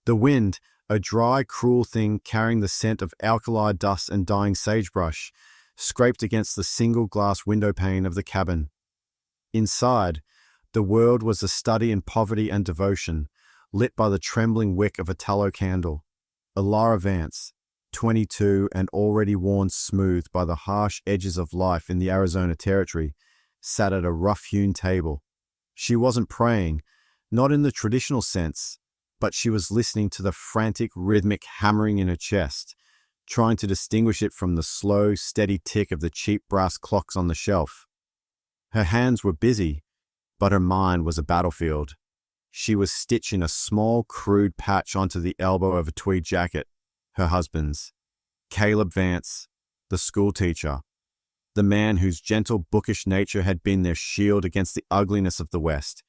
The wind, a dry, cruel thing carrying the scent of alkali dust and dying sagebrush, scraped against the single glass window pane of the cabin. Inside, the world was a study in poverty and devotion, lit by the trembling wick of a tallow candle. Elara Vance, 22 and already worn smooth by the harsh edges of life in the Arizona Territory, sat at a rough-hewn table. She wasn't praying, not in the traditional sense, but she was listening to the frantic, rhythmic hammering in her chest, trying to distinguish it from the slow, steady tick of the cheap brass clocks on the shelf. Her hands were busy, but her mind was a battlefield. She was stitching a small, crude patch onto the elbow of a tweed jacket, her husband's. Caleb Vance, the schoolteacher, the man whose gentle, bookish nature had been their shield against the ugliness of the West,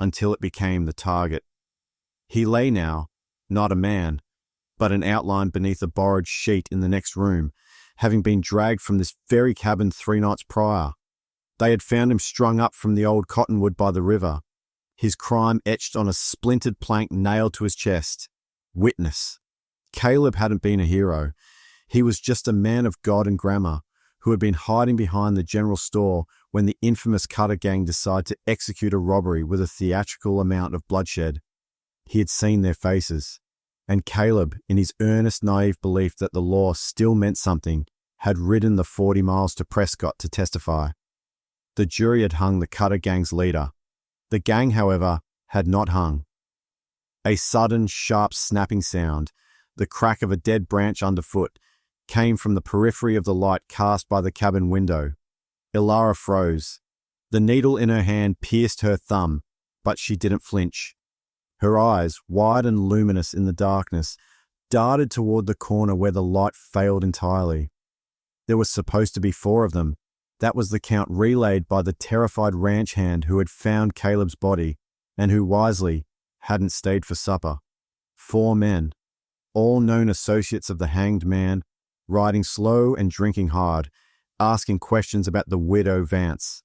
until it became the target. He lay now, not a man, but an outline beneath a borrowed sheet in the next room, having been dragged from this very cabin 3 nights prior. They had found him strung up from the old cottonwood by the river, his crime etched on a splintered plank nailed to his chest. Witness. Caleb hadn't been a hero. He was just a man of God and grammar, who had been hiding behind the general store when the infamous Cutter gang decided to execute a robbery with a theatrical amount of bloodshed. He had seen their faces, and Caleb, in his earnest, naive belief that the law still meant something, had ridden the 40 miles to Prescott to testify. The jury had hung the Cutter gang's leader. The gang, however, had not hung. A sudden, sharp snapping sound, the crack of a dead branch underfoot, came from the periphery of the light cast by the cabin window. Elara froze. The needle in her hand pierced her thumb, but she didn't flinch. Her eyes, wide and luminous in the darkness, darted toward the corner where the light failed entirely. There was supposed to be 4 of them. That was the count relayed by the terrified ranch hand who had found Caleb's body, and who wisely hadn't stayed for supper. 4 men, all known associates of the hanged man, riding slow and drinking hard, asking questions about the widow Vance.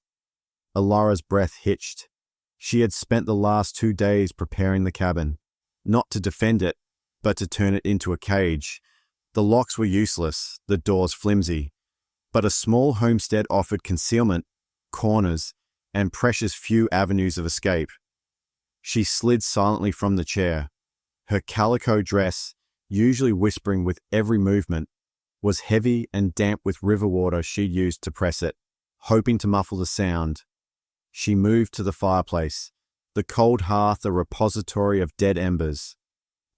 Elara's breath hitched. She had spent the last 2 days preparing the cabin, not to defend it, but to turn it into a cage. The locks were useless, the doors flimsy, but a small homestead offered concealment, corners, and precious few avenues of escape. She slid silently from the chair. Her calico dress, usually whispering with every movement, was heavy and damp with river water she'd used to press it, hoping to muffle the sound. She moved to the fireplace, the cold hearth a repository of dead embers.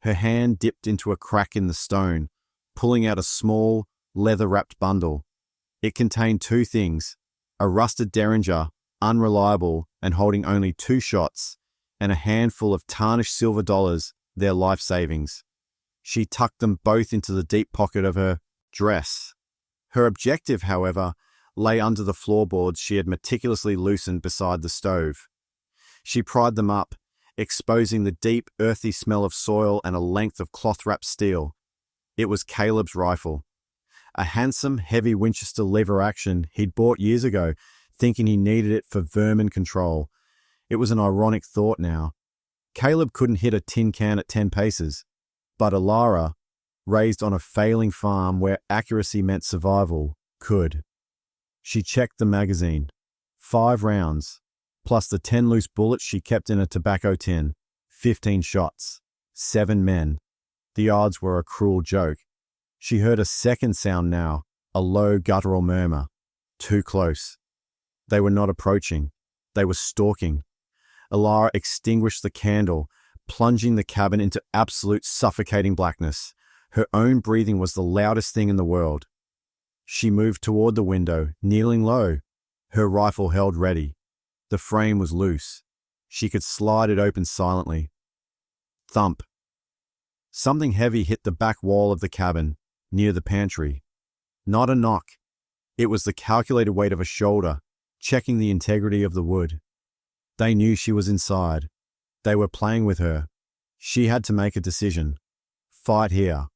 Her hand dipped into a crack in the stone, pulling out a small, leather-wrapped bundle. It contained 2 things, a rusted derringer, unreliable and holding only 2 shots, and a handful of tarnished silver dollars, their life savings. She tucked them both into the deep pocket of her dress. Her objective, however, lay under the floorboards she had meticulously loosened beside the stove. She pried them up, exposing the deep, earthy smell of soil and a length of cloth-wrapped steel. It was Caleb's rifle. A handsome, heavy Winchester lever-action he'd bought years ago, thinking he needed it for vermin control. It was an ironic thought now. Caleb couldn't hit a tin can at 10 paces, but Elara, raised on a failing farm where accuracy meant survival, could. She checked the magazine. 5 rounds, plus the 10 loose bullets she kept in a tobacco tin. 15 shots. 7 men. The odds were a cruel joke. She heard a second sound now, a low guttural murmur. Too close. They were not approaching. They were stalking. Elara extinguished the candle, plunging the cabin into absolute suffocating blackness. Her own breathing was the loudest thing in the world. She moved toward the window, kneeling low, her rifle held ready. The frame was loose. She could slide it open silently. Thump. Something heavy hit the back wall of the cabin, near the pantry. Not a knock. It was the calculated weight of a shoulder, checking the integrity of the wood. They knew she was inside. They were playing with her. She had to make a decision. Fight here,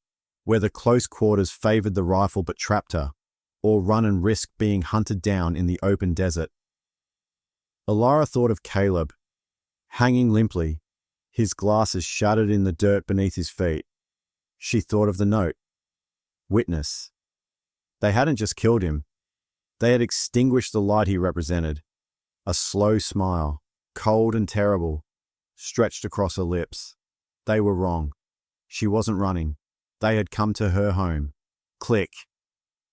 where the close quarters favored the rifle but trapped her, or run and risk being hunted down in the open desert. Elara thought of Caleb, hanging limply, His glasses shattered in the dirt beneath his feet. She thought of the note. Witness. They hadn't just killed him. They had extinguished the light he represented. A slow smile, cold and terrible, stretched across her lips. They were wrong. She wasn't running. They had come to her home. Click.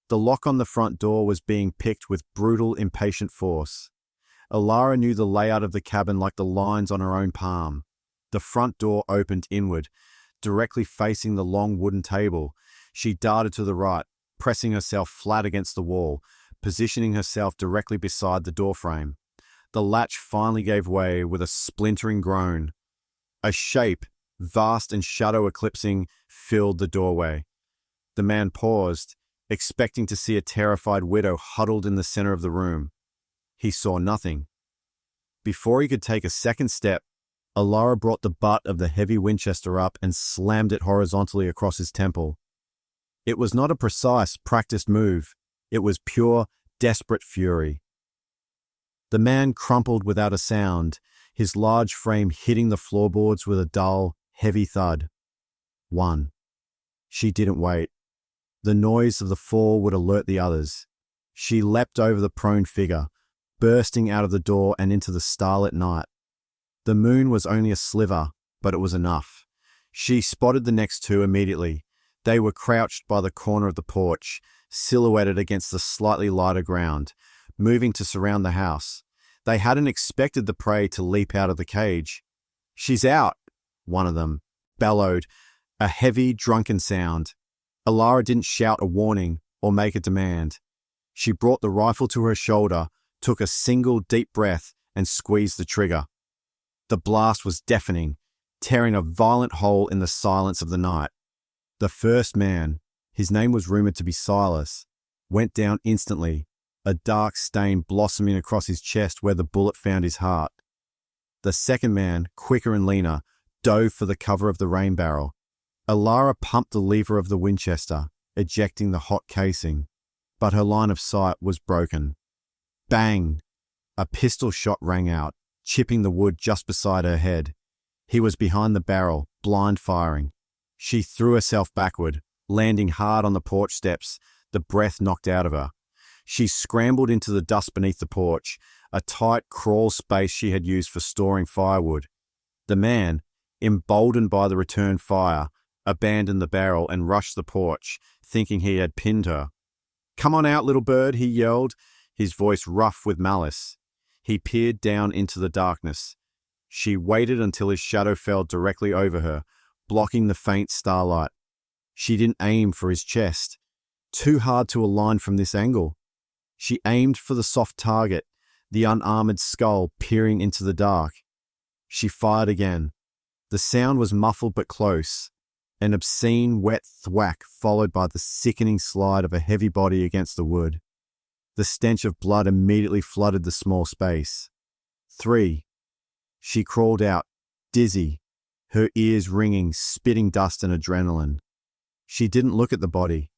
The lock on the front door was being picked with brutal, impatient force. Elara knew the layout of the cabin like the lines on her own palm. The front door opened inward, directly facing the long wooden table. She darted to the right, pressing herself flat against the wall, positioning herself directly beside the doorframe. The latch finally gave way with a splintering groan. A shape, vast and shadow-eclipsing, filled the doorway. The man paused, expecting to see a terrified widow huddled in the center of the room. He saw nothing. Before he could take a second step, Elara brought the butt of the heavy Winchester up and slammed it horizontally across his temple. It was not a precise, practiced move. It was pure, desperate fury. The man crumpled without a sound, his large frame hitting the floorboards with a dull, heavy thud. 1. She didn't wait. The noise of the fall would alert the others. She leapt over the prone figure, bursting out of the door and into the starlit night. The moon was only a sliver, but it was enough. She spotted the next two immediately. They were crouched by the corner of the porch, silhouetted against the slightly lighter ground, moving to surround the house. They hadn't expected the prey to leap out of the cage. "She's out," one of them bellowed, a heavy, drunken sound. Elara didn't shout a warning or make a demand. She brought the rifle to her shoulder, took a single deep breath, and squeezed the trigger. The blast was deafening, tearing a violent hole in the silence of the night. The first man, his name was rumored to be Silas, went down instantly, a dark stain blossoming across his chest where the bullet found his heart. The second man, quicker and leaner, dove for the cover of the rain barrel. Elara pumped the lever of the Winchester, ejecting the hot casing, but her line of sight was broken. Bang! A pistol shot rang out, chipping the wood just beside her head. He was behind the barrel, blind firing. She threw herself backward, landing hard on the porch steps, the breath knocked out of her. She scrambled into the dust beneath the porch, a tight crawl space she had used for storing firewood. The man, emboldened by the return fire, abandoned the barrel and rushed the porch, thinking he had pinned her. "Come on out, little bird," he yelled, his voice rough with malice. He peered down into the darkness. She waited until his shadow fell directly over her, blocking the faint starlight. She didn't aim for his chest. Too hard to align from this angle. She aimed for the soft target, the unarmored skull peering into the dark. She fired again. The sound was muffled but close. An obscene, wet thwack followed by the sickening slide of a heavy body against the wood. The stench of blood immediately flooded the small space. 3. She crawled out, dizzy, her ears ringing, spitting dust and adrenaline. She didn't look at the body.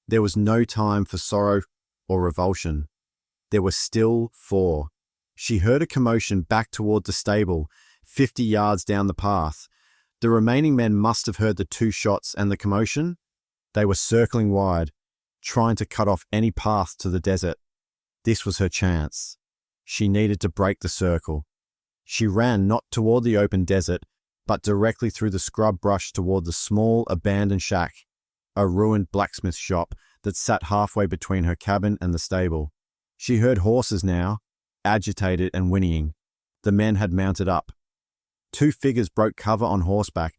There was no time for sorrow or revulsion. There were still 4. She heard a commotion back toward the stable, 50 yards down the path. The remaining men must have heard the 2 shots and the commotion. They were circling wide, trying to cut off any path to the desert. This was her chance. She needed to break the circle. She ran not toward the open desert, but directly through the scrub brush toward the small, abandoned shack, a ruined blacksmith shop that sat halfway between her cabin and the stable. She heard horses now, agitated and whinnying. The men had mounted up. 2 figures broke cover on horseback,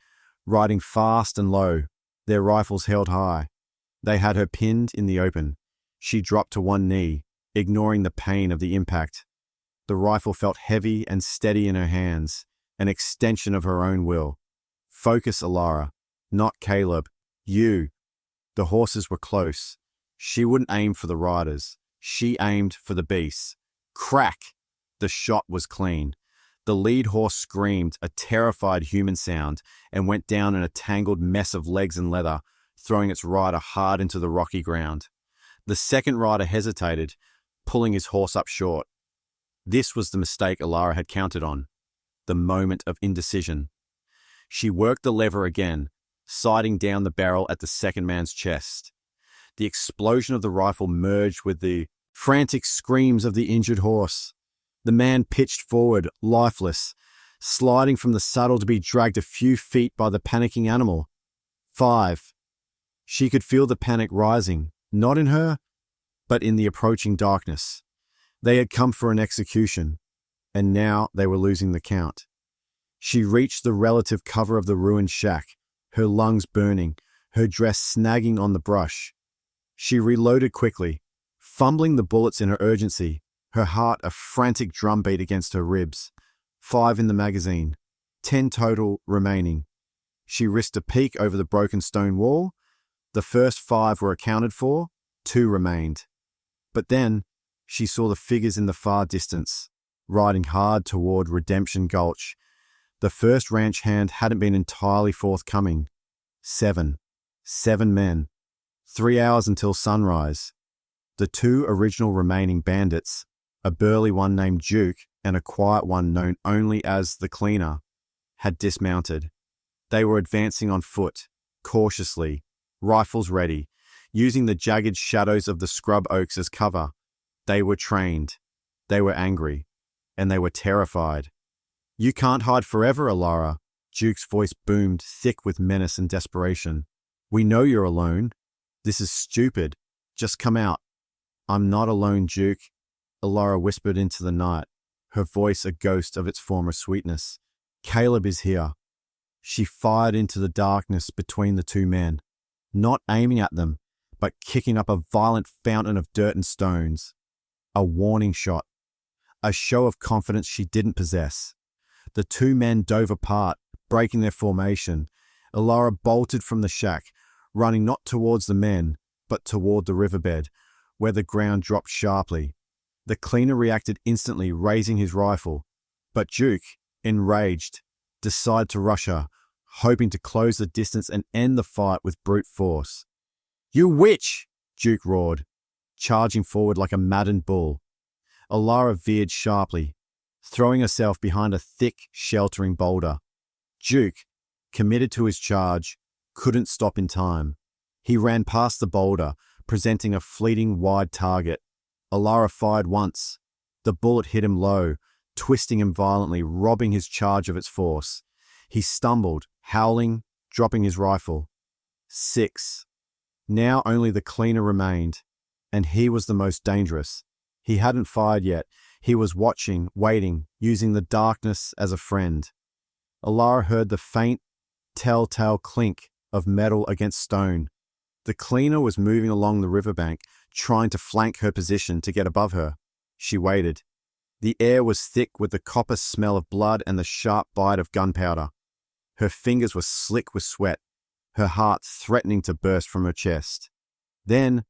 riding fast and low, their rifles held high. They had her pinned in the open. She dropped to one knee, ignoring the pain of the impact. The rifle felt heavy and steady in her hands, an extension of her own will. "Focus, Elara, not Caleb. You." The horses were close. She wouldn't aim for the riders. She aimed for the beasts. Crack! The shot was clean. The lead horse screamed, a terrified human sound, and went down in a tangled mess of legs and leather, throwing its rider hard into the rocky ground. The second rider hesitated, pulling his horse up short. This was the mistake Elara had counted on. The moment of indecision. She worked the lever again, sighting down the barrel at the second man's chest. The explosion of the rifle merged with the frantic screams of the injured horse. The man pitched forward, lifeless, sliding from the saddle to be dragged a few feet by the panicking animal. 5. She could feel the panic rising, not in her, but in the approaching darkness. They had come for an execution, and now they were losing the count. She reached the relative cover of the ruined shack, her lungs burning, her dress snagging on the brush. She reloaded quickly, fumbling the bullets in her urgency, her heart a frantic drumbeat against her ribs. 5 in the magazine, 10 total remaining. She risked a peek over the broken stone wall. The first 5 were accounted for, 2 remained. But then, she saw the figures in the far distance, riding hard toward Redemption Gulch. The first ranch hand hadn't been entirely forthcoming. 7. 7 men. 3 hours until sunrise. The 2 original remaining bandits, a burly one named Duke and a quiet one known only as the Cleaner, had dismounted. They were advancing on foot, cautiously, rifles ready, using the jagged shadows of the scrub oaks as cover. They were trained, they were angry, and they were terrified. "You can't hide forever, Elara," Duke's voice boomed, thick with menace and desperation. "We know you're alone. This is stupid. Just come out." "I'm not alone, Duke," Elara whispered into the night, her voice a ghost of its former sweetness. "Caleb is here." She fired into the darkness between the 2 men, not aiming at them, but kicking up a violent fountain of dirt and stones. A warning shot, a show of confidence she didn't possess. The 2 men dove apart, breaking their formation. Elara bolted from the shack, running not towards the men, but toward the riverbed, where the ground dropped sharply. The Cleaner reacted instantly, raising his rifle, but Duke, enraged, decided to rush her, hoping to close the distance and end the fight with brute force. "You witch!" Duke roared, charging forward like a maddened bull. Elara veered sharply, throwing herself behind a thick, sheltering boulder. Duke, committed to his charge, couldn't stop in time. He ran past the boulder, presenting a fleeting wide target. Elara fired once. The bullet hit him low, twisting him violently, robbing his charge of its force. He stumbled, howling, dropping his rifle. 6. Now only the Cleaner remained, and he was the most dangerous. He hadn't fired yet. He was watching, waiting, using the darkness as a friend. Elara heard the faint, telltale clink of metal against stone. The Cleaner was moving along the riverbank, trying to flank her position to get above her. She waited. The air was thick with the copper smell of blood and the sharp bite of gunpowder. Her fingers were slick with sweat, her heart threatening to burst from her chest. Then,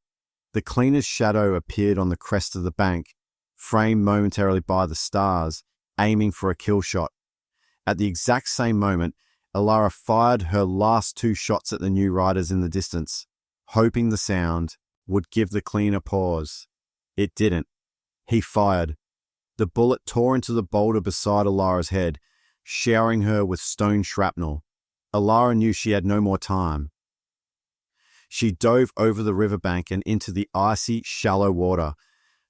the Cleaner's shadow appeared on the crest of the bank, framed momentarily by the stars, aiming for a kill shot. At the exact same moment, Elara fired her last 2 shots at the new riders in the distance, hoping the sound would give the Cleaner pause. It didn't. He fired. The bullet tore into the boulder beside Elara's head, showering her with stone shrapnel. Elara knew she had no more time. She dove over the riverbank and into the icy, shallow water.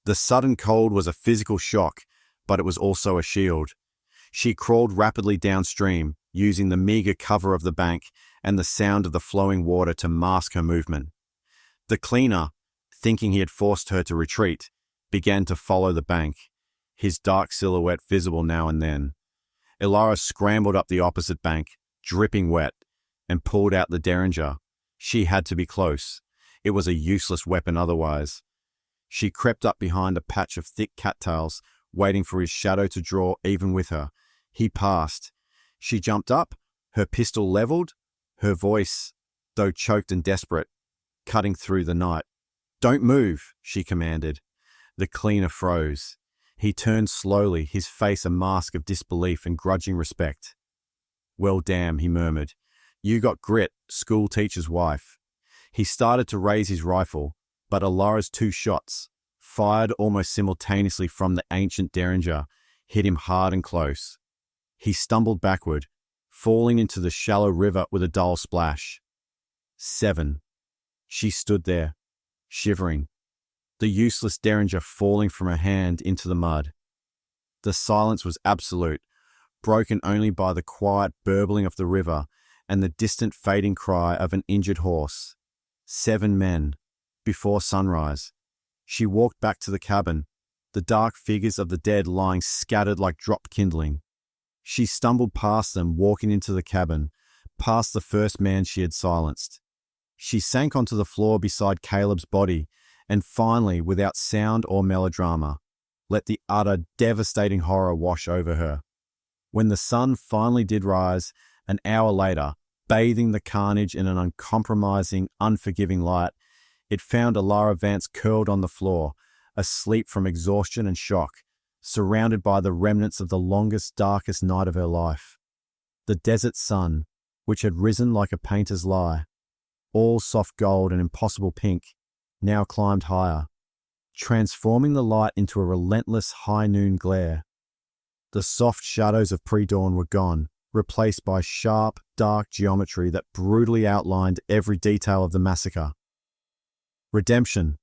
The sudden cold was a physical shock, but it was also a shield. She crawled rapidly downstream, using the meager cover of the bank and the sound of the flowing water to mask her movement. The Cleaner, thinking he had forced her to retreat, began to follow the bank, his dark silhouette visible now and then. Elara scrambled up the opposite bank, dripping wet, and pulled out the derringer. She had to be close. It was a useless weapon otherwise. She crept up behind a patch of thick cattails, waiting for his shadow to draw even with her. He passed. She jumped up, her pistol leveled, her voice, though choked and desperate, cutting through the night. "Don't move," she commanded. The Cleaner froze. He turned slowly, his face a mask of disbelief and grudging respect. "Well, damn," he murmured. "You got grit, schoolteacher's wife." He started to raise his rifle, but Elara's 2 shots, fired almost simultaneously from the ancient derringer, hit him hard and close. He stumbled backward, falling into the shallow river with a dull splash. 7. She stood there, shivering, the useless derringer falling from her hand into the mud. The silence was absolute, broken only by the quiet burbling of the river and the distant fading cry of an injured horse. 7 men, before sunrise. She walked back to the cabin, the dark figures of the dead lying scattered like dropped kindling. She stumbled past them, walking into the cabin, past the first man she had silenced. She sank onto the floor beside Caleb's body, and finally, without sound or melodrama, let the utter, devastating horror wash over her. When the sun finally did rise, an hour later, bathing the carnage in an uncompromising, unforgiving light, it found Elara Vance curled on the floor, asleep from exhaustion and shock, surrounded by the remnants of the longest, darkest night of her life. The desert sun, which had risen like a painter's lie, all soft gold and impossible pink, now climbed higher, transforming the light into a relentless high noon glare. The soft shadows of pre-dawn were gone, replaced by sharp, dark geometry that brutally outlined every detail of the massacre. Redemption.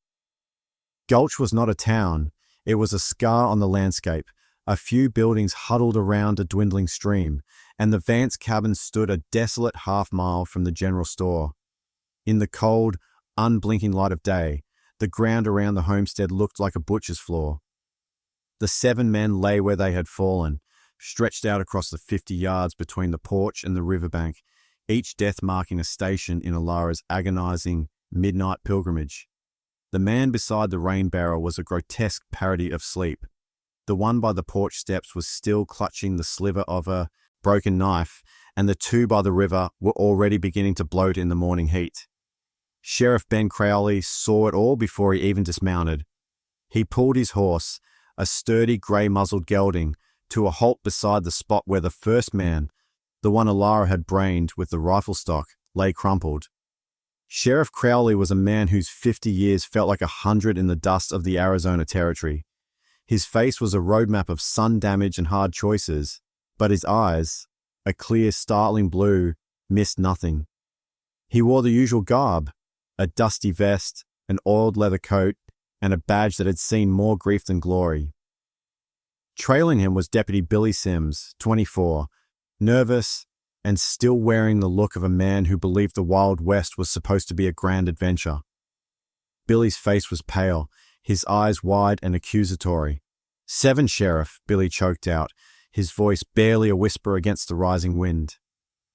Gulch was not a town, it was a scar on the landscape, a few buildings huddled around a dwindling stream, and the Vance cabin stood a desolate half-mile from the general store. In the cold, unblinking light of day, the ground around the homestead looked like a butcher's floor. The 7 men lay where they had fallen, stretched out across the 50 yards between the porch and the riverbank, each death marking a station in Elara's agonizing midnight pilgrimage. The man beside the rain barrel was a grotesque parody of sleep. The one by the porch steps was still clutching the sliver of a broken knife, and the 2 by the river were already beginning to bloat in the morning heat. Sheriff Ben Crowley saw it all before he even dismounted. He pulled his horse, a sturdy grey-muzzled gelding, to a halt beside the spot where the first man, the one Elara had brained with the rifle stock, lay crumpled. Sheriff Crowley was a man whose 50 years felt like 100 in the dust of the Arizona Territory. His face was a roadmap of sun damage and hard choices, but his eyes, a clear, startling blue, missed nothing. He wore the usual garb, a dusty vest, an oiled leather coat, and a badge that had seen more grief than glory. Trailing him was Deputy Billy Sims, 24, nervous and still wearing the look of a man who believed the Wild West was supposed to be a grand adventure. Billy's face was pale, his eyes wide and accusatory. 7, Sheriff, Billy choked out, his voice barely a whisper against the rising wind.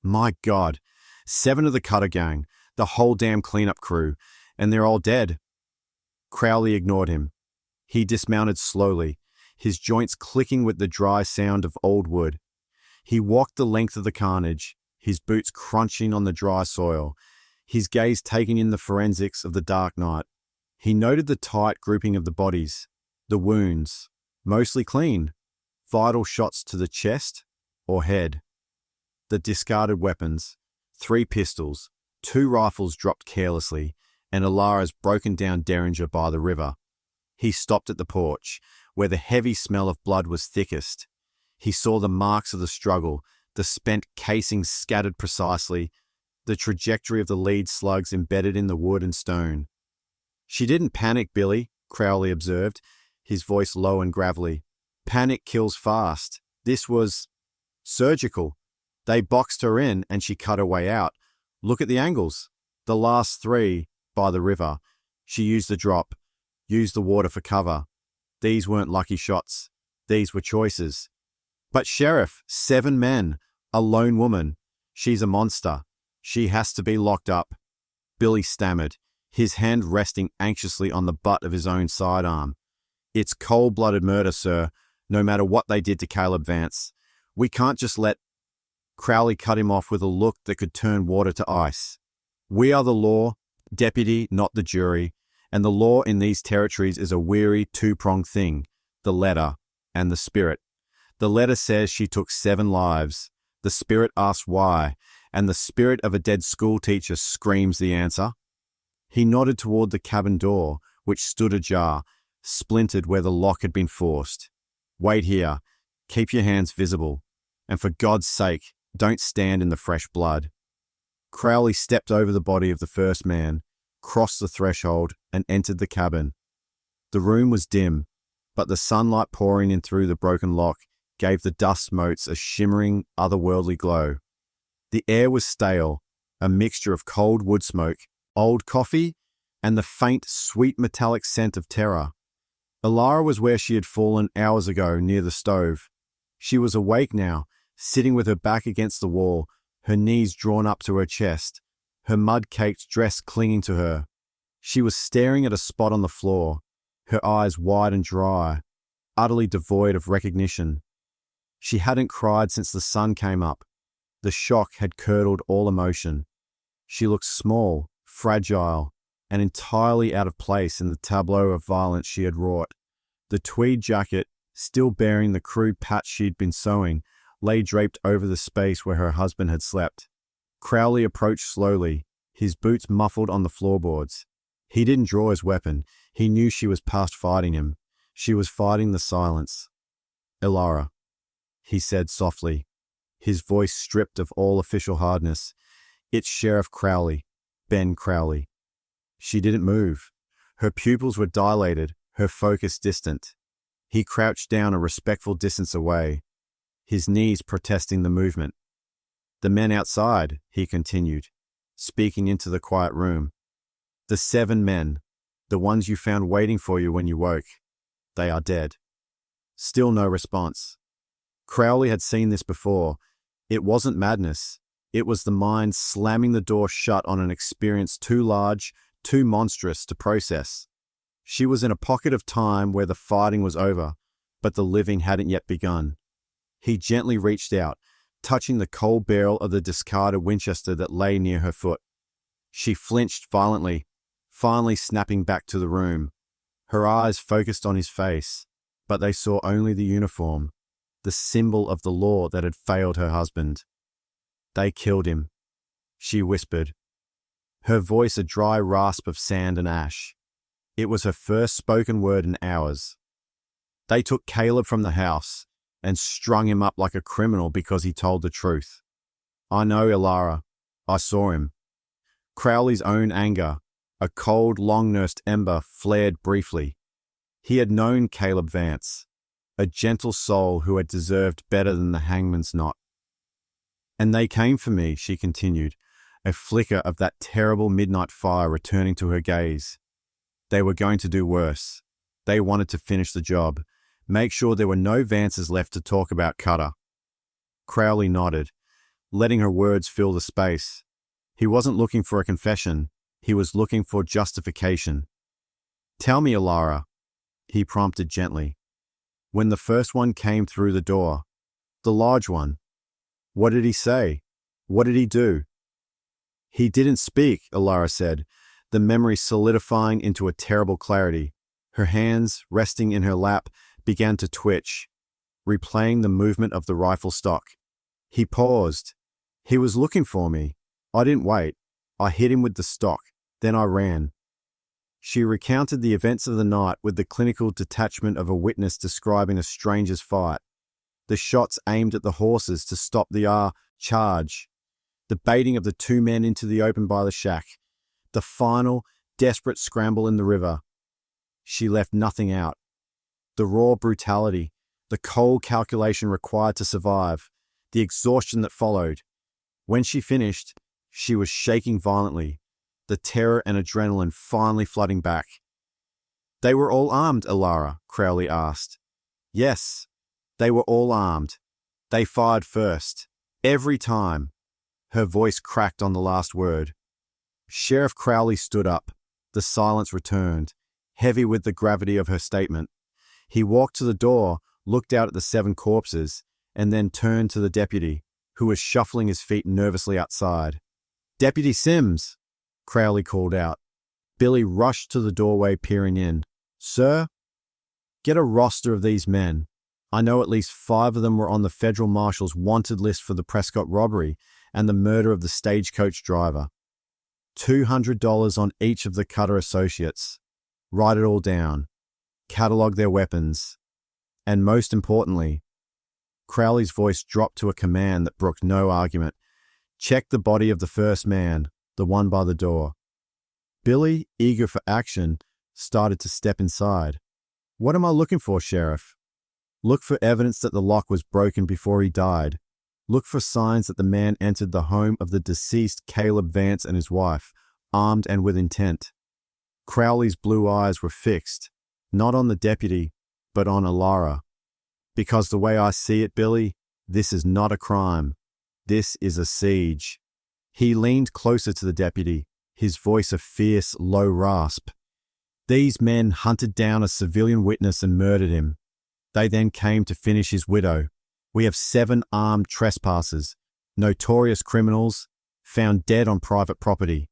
My God, 7 of the Cutter gang, the whole damn cleanup crew, and they're all dead. Crowley ignored him. He dismounted slowly, his joints clicking with the dry sound of old wood. He walked the length of the carnage, his boots crunching on the dry soil, his gaze taking in the forensics of the dark night. He noted the tight grouping of the bodies, the wounds, mostly clean, vital shots to the chest or head. The discarded weapons, 3 pistols, 2 rifles dropped carelessly, and Elara's broken-down derringer by the river. He stopped at the porch, where the heavy smell of blood was thickest. He saw the marks of the struggle, the spent casings scattered precisely, the trajectory of the lead slugs embedded in the wood and stone. She didn't panic, Billy, Crowley observed, his voice low and gravelly. Panic kills fast. This was surgical. They boxed her in and she cut her way out. Look at the angles. The last 3, by the river. She used the drop, used the water for cover. These weren't lucky shots. These were choices. But Sheriff, 7 men, a lone woman. She's a monster. She has to be locked up. Billy stammered, his hand resting anxiously on the butt of his own sidearm. It's cold-blooded murder, sir, no matter what they did to Caleb Vance. We can't just let... Crowley cut him off with a look that could turn water to ice. We are the law, deputy, not the jury, and the law in these territories is a weary, 2-pronged thing, the letter and the spirit. The letter says she took 7 lives. The spirit asks why, and the spirit of a dead schoolteacher screams the answer. He nodded toward the cabin door, which stood ajar, splintered where the lock had been forced. Wait here. Keep your hands visible. And for God's sake, Don't stand in the fresh blood. Crowley stepped over the body of the first man, crossed the threshold, and entered the cabin. The room was dim, but the sunlight pouring in through the broken lock gave the dust motes a shimmering, otherworldly glow. The air was stale, a mixture of cold wood smoke, old coffee, and the faint, sweet metallic scent of terror. Elara was where she had fallen hours ago, near the stove. She was awake now, sitting with her back against the wall, her knees drawn up to her chest, her mud-caked dress clinging to her. She was staring at a spot on the floor, her eyes wide and dry, utterly devoid of recognition. She hadn't cried since the sun came up. The shock had curdled all emotion. She looked small, fragile, and entirely out of place in the tableau of violence she had wrought. The tweed jacket, still bearing the crude patch she'd been sewing, lay draped over the space where her husband had slept. Crowley approached slowly, his boots muffled on the floorboards. He didn't draw his weapon. He knew she was past fighting him. She was fighting the silence. "Elara," he said softly, his voice stripped of all official hardness. "It's Sheriff Crowley, Ben Crowley." She didn't move. Her pupils were dilated, her focus distant. He crouched down a respectful distance away, his knees protesting the movement. "The men outside," he continued, speaking into the quiet room. "The 7 men, the ones you found waiting for you when you woke. They are dead." Still no response. Crowley had seen this before. It wasn't madness. It was the mind slamming the door shut on an experience too large, too monstrous to process. She was in a pocket of time where the fighting was over, but the living hadn't yet begun. He gently reached out, touching the cold barrel of the discarded Winchester that lay near her foot. She flinched violently, finally snapping back to the room. Her eyes focused on his face, but they saw only the uniform, the symbol of the law that had failed her husband. "They killed him," she whispered, her voice a dry rasp of sand and ash. It was her first spoken word in hours. "They took Caleb from the house and strung him up like a criminal because he told the truth. I know, Elara. I saw him." Crowley's own anger, a cold, long-nursed ember, flared briefly. He had known Caleb Vance, a gentle soul who had deserved better than the hangman's knot. "And they came for me," she continued, a flicker of that terrible midnight fire returning to her gaze. "They were going to do worse. They wanted to finish the job, make sure there were no Vances left to talk about Cutter." Crowley nodded, letting her words fill the space. He wasn't looking for a confession. He was looking for justification. "Tell me, Elara," he prompted gently. "When the first one came through the door, the large one, what did he say? What did he do?" "He didn't speak," Elara said, the memory solidifying into a terrible clarity. Her hands, resting in her lap, began to twitch, replaying the movement of the rifle stock. "He paused. He was looking for me. I didn't wait. I hit him with the stock. Then I ran." She recounted the events of the night with the clinical detachment of a witness describing a stranger's fight. The shots aimed at the horses to stop the charge. The baiting of the 2 men into the open by the shack. The final, desperate scramble in the river. She left nothing out. The raw brutality, the cold calculation required to survive, the exhaustion that followed. When she finished, she was shaking violently, the terror and adrenaline finally flooding back. "They were all armed, Elara?" Crowley asked. "Yes, they were all armed. They fired first. Every time." Her voice cracked on the last word. Sheriff Crowley stood up. The silence returned, heavy with the gravity of her statement. He walked to the door, looked out at the 7 corpses, and then turned to the deputy, who was shuffling his feet nervously outside. "Deputy Sims!" Crowley called out. Billy rushed to the doorway, peering in. "Sir?" "Get a roster of these men. I know at least 5 of them were on the federal marshal's wanted list for the Prescott robbery and the murder of the stagecoach driver. $200 on each of the Cutter associates. Write it all down. Catalog their weapons. And most importantly, Crowley's voice dropped to a command that brooked no argument. "Check the body of the first man, the one by the door." Billy, eager for action, started to step inside. "What am I looking for, Sheriff?" "Look for evidence that the lock was broken before he died. Look for signs that the man entered the home of the deceased Caleb Vance and his wife, armed and with intent." Crowley's blue eyes were fixed, not on the deputy, but on Elara. "Because the way I see it, Billy, this is not a crime. This is a siege." He leaned closer to the deputy, his voice a fierce, low rasp. "These men hunted down a civilian witness and murdered him. They then came to finish his widow. We have 7 armed trespassers, notorious criminals, found dead on private property.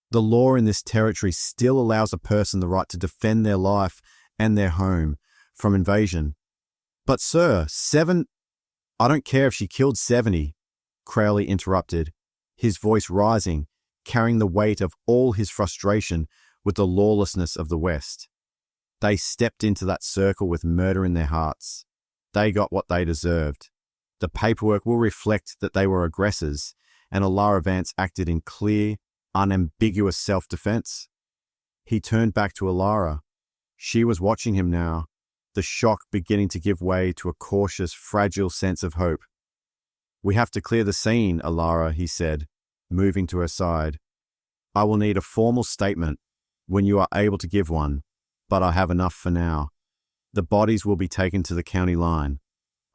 The law in this territory still allows a person the right to defend their life and their home from invasion." "But sir, 7... "I don't care if she killed 70, Crowley interrupted, his voice rising, carrying the weight of all his frustration with the lawlessness of the West. "They stepped into that circle with murder in their hearts. They got what they deserved. The paperwork will reflect that they were aggressors, and Elara Vance acted in clear, unambiguous self-defense." He turned back to Elara. She was watching him now, the shock beginning to give way to a cautious, fragile sense of hope. "We have to clear the scene, Elara," he said, moving to her side. "I will need a formal statement when you are able to give one, but I have enough for now. The bodies will be taken to the county line.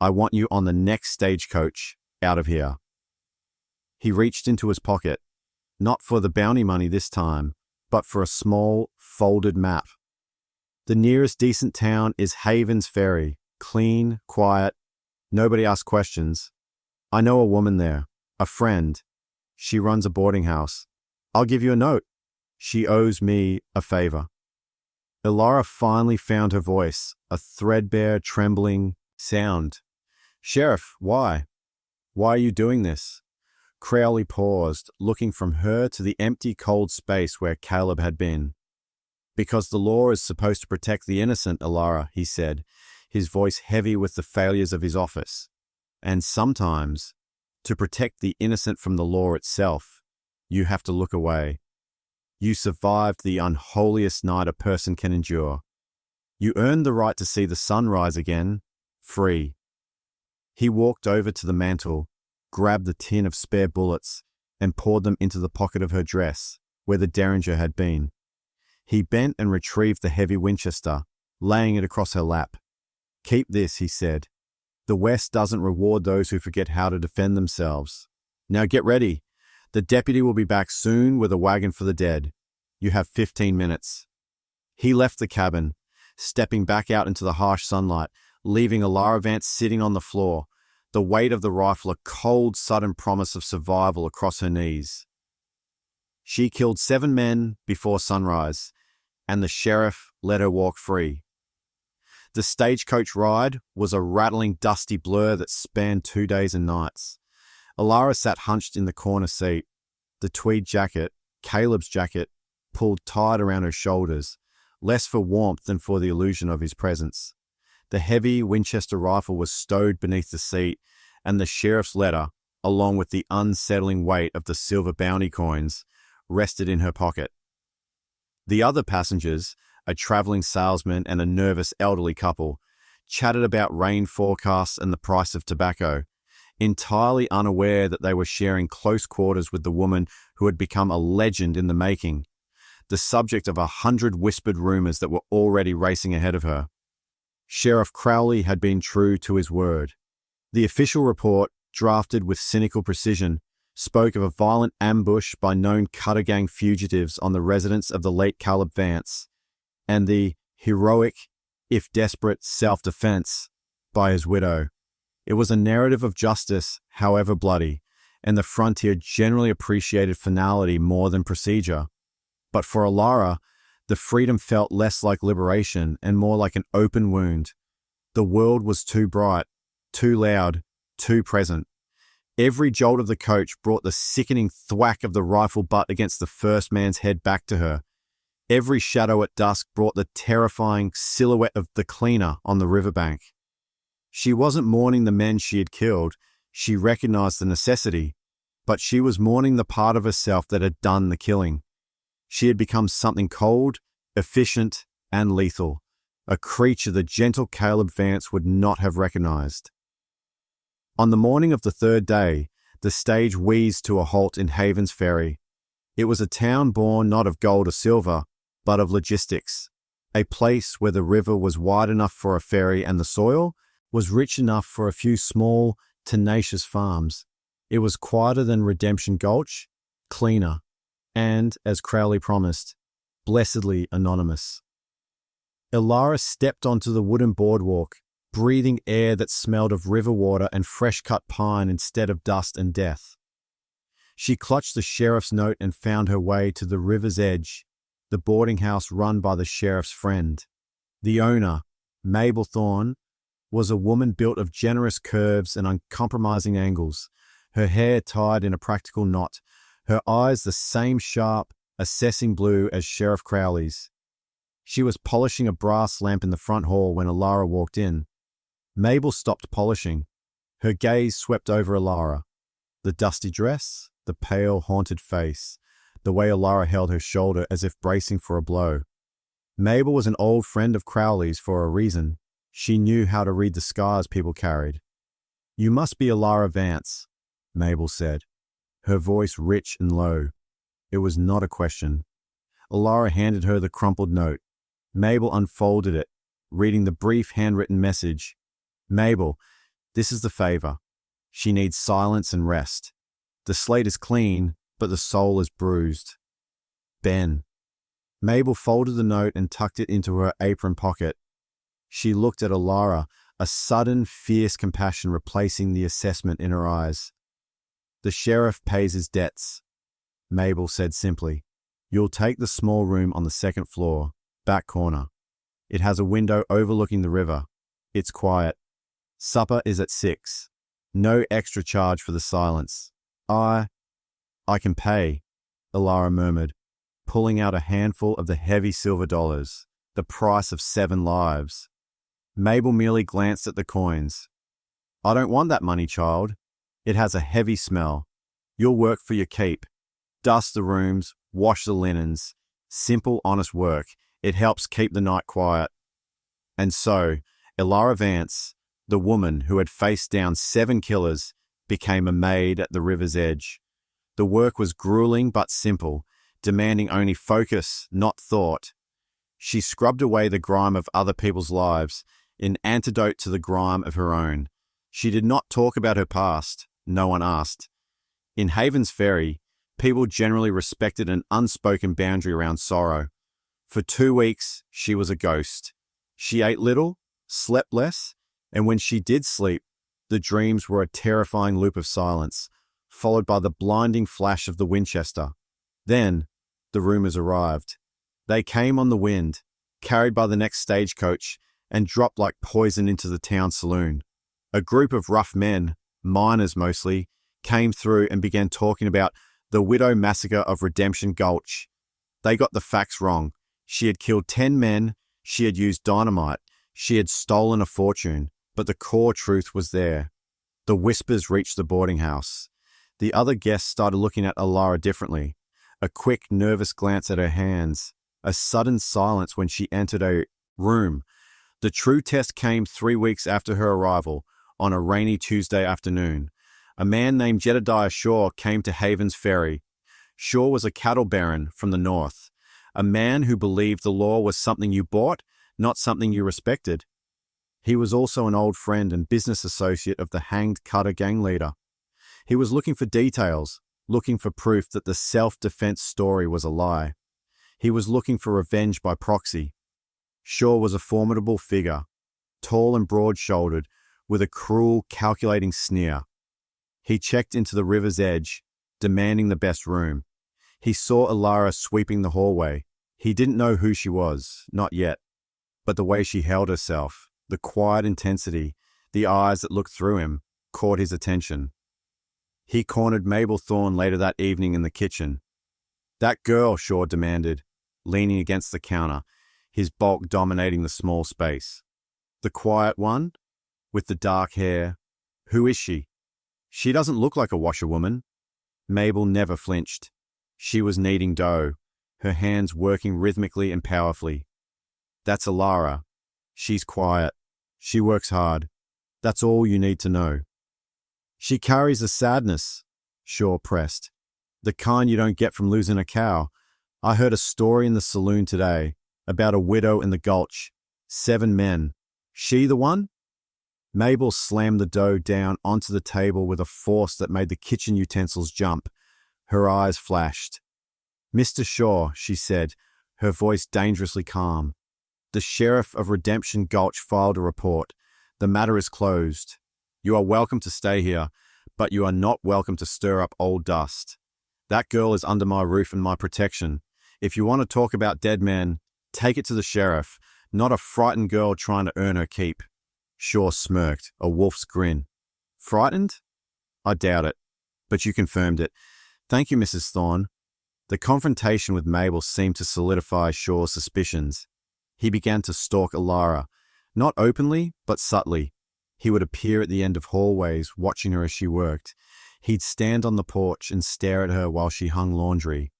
I want you on the next stagecoach out of here." He reached into his pocket, not for the bounty money this time, but for a small, folded map. "The nearest decent town is Havens Ferry. Clean, quiet, nobody asks questions. I know a woman there, a friend. She runs a boarding house. I'll give you a note. She owes me a favor." Elara finally found her voice, a threadbare, trembling sound. "Sheriff, why? Why are you doing this?" Crowley paused, looking from her to the empty, cold space where Caleb had been. "Because the law is supposed to protect the innocent, Elara," he said, his voice heavy with the failures of his office. "And sometimes, to protect the innocent from the law itself, you have to look away. You survived the unholiest night a person can endure. You earned the right to see the sun rise again, free." He walked over to the mantel, grabbed the tin of spare bullets, and poured them into the pocket of her dress, where the derringer had been. He bent and retrieved the heavy Winchester, laying it across her lap. "Keep this," he said. "The West doesn't reward those who forget how to defend themselves. Now get ready. The deputy will be back soon with a wagon for the dead. You have 15 minutes. He left the cabin, stepping back out into the harsh sunlight, leaving Elara Vance sitting on the floor, the weight of the rifle a cold, sudden promise of survival across her knees. She killed 7 men before sunrise, and the sheriff let her walk free. The stagecoach ride was a rattling, dusty blur that spanned 2 days and nights. Elara sat hunched in the corner seat, the tweed jacket, Caleb's jacket, pulled tight around her shoulders, less for warmth than for the illusion of his presence. The heavy Winchester rifle was stowed beneath the seat, and the sheriff's letter, along with the unsettling weight of the silver bounty coins, rested in her pocket. The other passengers, a traveling salesman and a nervous elderly couple, chatted about rain forecasts and the price of tobacco, entirely unaware that they were sharing close quarters with the woman who had become a legend in the making, the subject of 100 whispered rumors that were already racing ahead of her. Sheriff Crowley had been true to his word. The official report, drafted with cynical precision, spoke of a violent ambush by known Cutter Gang fugitives on the residence of the late Caleb Vance, and the heroic, if desperate, self-defense by his widow. It was a narrative of justice, however bloody, and the frontier generally appreciated finality more than procedure. But for Elara, the freedom felt less like liberation and more like an open wound. The world was too bright, too loud, too present. Every jolt of the coach brought the sickening thwack of the rifle butt against the first man's head back to her. Every shadow at dusk brought the terrifying silhouette of the cleaner on the riverbank. She wasn't mourning the men she had killed. She recognized the necessity, but she was mourning the part of herself that had done the killing. She had become something cold, efficient, and lethal, a creature the gentle Caleb Vance would not have recognized. On the morning of the third day, the stage wheezed to a halt in Havens Ferry. It was a town born not of gold or silver, but of logistics, a place where the river was wide enough for a ferry and the soil was rich enough for a few small, tenacious farms. It was quieter than Redemption Gulch, cleaner, and, as Crowley promised, blessedly anonymous. Elara stepped onto the wooden boardwalk, breathing air that smelled of river water and fresh-cut pine instead of dust and death. She clutched the sheriff's note and found her way to the river's edge, the boarding house run by the sheriff's friend. The owner, Mabel Thorne, was a woman built of generous curves and uncompromising angles, her hair tied in a practical knot, her eyes the same sharp, assessing blue as Sheriff Crowley's. She was polishing a brass lamp in the front hall when Elara walked in. Mabel stopped polishing. Her gaze swept over Elara. The dusty dress, the pale, haunted face, the way Elara held her shoulder as if bracing for a blow. Mabel was an old friend of Crowley's for a reason. She knew how to read the scars people carried. "You must be Elara Vance," Mabel said, her voice rich and low. It was not a question. Elara handed her the crumpled note. Mabel unfolded it, reading the brief handwritten message. "Mabel, this is the favor. She needs silence and rest. The slate is clean, but the soul is bruised. Ben." Mabel folded the note and tucked it into her apron pocket. She looked at Elara, a sudden, fierce compassion replacing the assessment in her eyes. "The sheriff pays his debts," Mabel said simply. "You'll take the small room on the second floor, back corner. It has a window overlooking the river. It's quiet. Supper is at 6. No extra charge for the silence. I can pay," Elara murmured, pulling out a handful of the heavy silver dollars, the price of 7 lives. Mabel merely glanced at the coins. "I don't want that money, child. It has a heavy smell. You'll work for your keep. Dust the rooms, wash the linens. Simple, honest work. It helps keep the night quiet." And so, Elara Vance, the woman who had faced down 7 killers, became a maid at the river's edge. The work was grueling but simple, demanding only focus, not thought. She scrubbed away the grime of other people's lives, in antidote to the grime of her own. She did not talk about her past. No one asked. In Havens Ferry, people generally respected an unspoken boundary around sorrow. For 2 weeks, she was a ghost. She ate little, slept less, and when she did sleep, the dreams were a terrifying loop of silence, followed by the blinding flash of the Winchester. Then, the rumors arrived. They came on the wind, carried by the next stagecoach, and dropped like poison into the town saloon. A group of rough men, miners mostly, came through and began talking about the widow massacre of Redemption Gulch. They got the facts wrong. She had killed 10 men, she had used dynamite, she had stolen a fortune, but the core truth was there. The whispers reached the boarding house. The other guests started looking at Elara differently. A quick, nervous glance at her hands. A sudden silence when she entered a room. The true test came 3 weeks after her arrival, on a rainy Tuesday afternoon. A man named Jedediah Shaw came to Havens Ferry. Shaw was a cattle baron from the north, a man who believed the law was something you bought, not something you respected. He was also an old friend and business associate of the hanged Cutter gang leader. He was looking for details, looking for proof that the self-defense story was a lie. He was looking for revenge by proxy. Shaw was a formidable figure, tall and broad-shouldered, with a cruel, calculating sneer. He checked into the river's edge, demanding the best room. He saw Elara sweeping the hallway. He didn't know who she was, not yet, but the way she held herself, the quiet intensity, the eyes that looked through him, caught his attention. He cornered Mabel Thorne later that evening in the kitchen. "That girl," Shaw demanded, leaning against the counter, his bulk dominating the small space. "The quiet one?" with the dark hair. Who is she? She doesn't look like a washerwoman. Mabel never flinched. She was kneading dough, her hands working rhythmically and powerfully. That's Elara. She's quiet. She works hard. That's all you need to know. She carries a sadness, Shaw pressed. The kind you don't get from losing a cow. I heard a story in the saloon today about a widow in the gulch. 7 men. She the one? Mabel slammed the dough down onto the table with a force that made the kitchen utensils jump. Her eyes flashed. Mr. Shaw, she said, her voice dangerously calm. The Sheriff of Redemption Gulch filed a report. The matter is closed. You are welcome to stay here, but you are not welcome to stir up old dust. That girl is under my roof and my protection. If you want to talk about dead men, take it to the sheriff, not a frightened girl trying to earn her keep. Shaw smirked, a wolf's grin. Frightened? I doubt it. But you confirmed it. Thank you, Mrs. Thorne. The confrontation with Mabel seemed to solidify Shaw's suspicions. He began to stalk Elara, not openly, but subtly. He would appear at the end of hallways, watching her as she worked. He'd stand on the porch and stare at her while she hung laundry.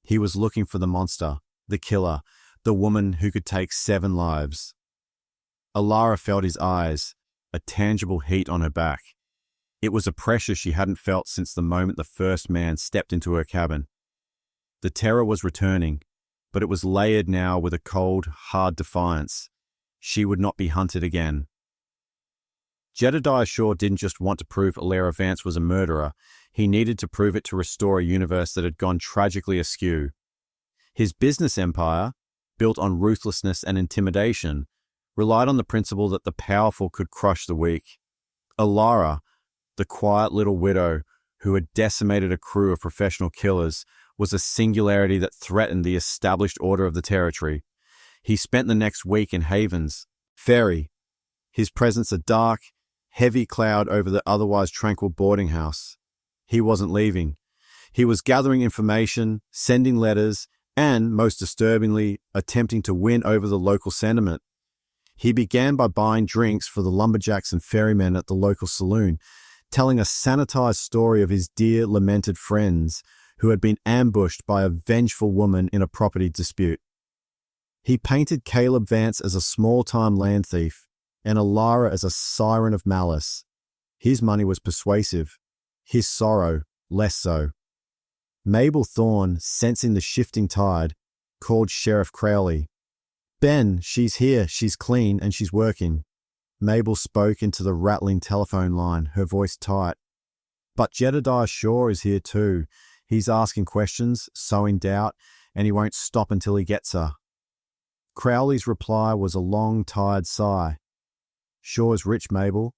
He was looking for the monster, the killer, the woman who could take 7 lives. Elara felt his eyes, a tangible heat on her back. It was a pressure she hadn't felt since the moment the first man stepped into her cabin. The terror was returning, but it was layered now with a cold, hard defiance. She would not be hunted again. Jedediah Shaw didn't just want to prove Elara Vance was a murderer. He needed to prove it to restore a universe that had gone tragically askew. His business empire, built on ruthlessness and intimidation, relied on the principle that the powerful could crush the weak. Elara, the quiet little widow who had decimated a crew of professional killers, was a singularity that threatened the established order of the territory. He spent the next week in Havens, Ferry, his presence a dark, heavy cloud over the otherwise tranquil boarding house. He wasn't leaving. He was gathering information, sending letters, and, most disturbingly, attempting to win over the local sentiment. He began by buying drinks for the lumberjacks and ferrymen at the local saloon, telling a sanitized story of his dear, lamented friends who had been ambushed by a vengeful woman in a property dispute. He painted Caleb Vance as a small-time land thief and Elara as a siren of malice. His money was persuasive, his sorrow less so. Mabel Thorne, sensing the shifting tide, called Sheriff Crowley. Ben, she's here, she's clean, and she's working. Mabel spoke into the rattling telephone line, her voice tight. But Jedediah Shaw is here too. He's asking questions, sowing doubt, and he won't stop until he gets her. Crowley's reply was a long, tired sigh. Shaw's rich, Mabel.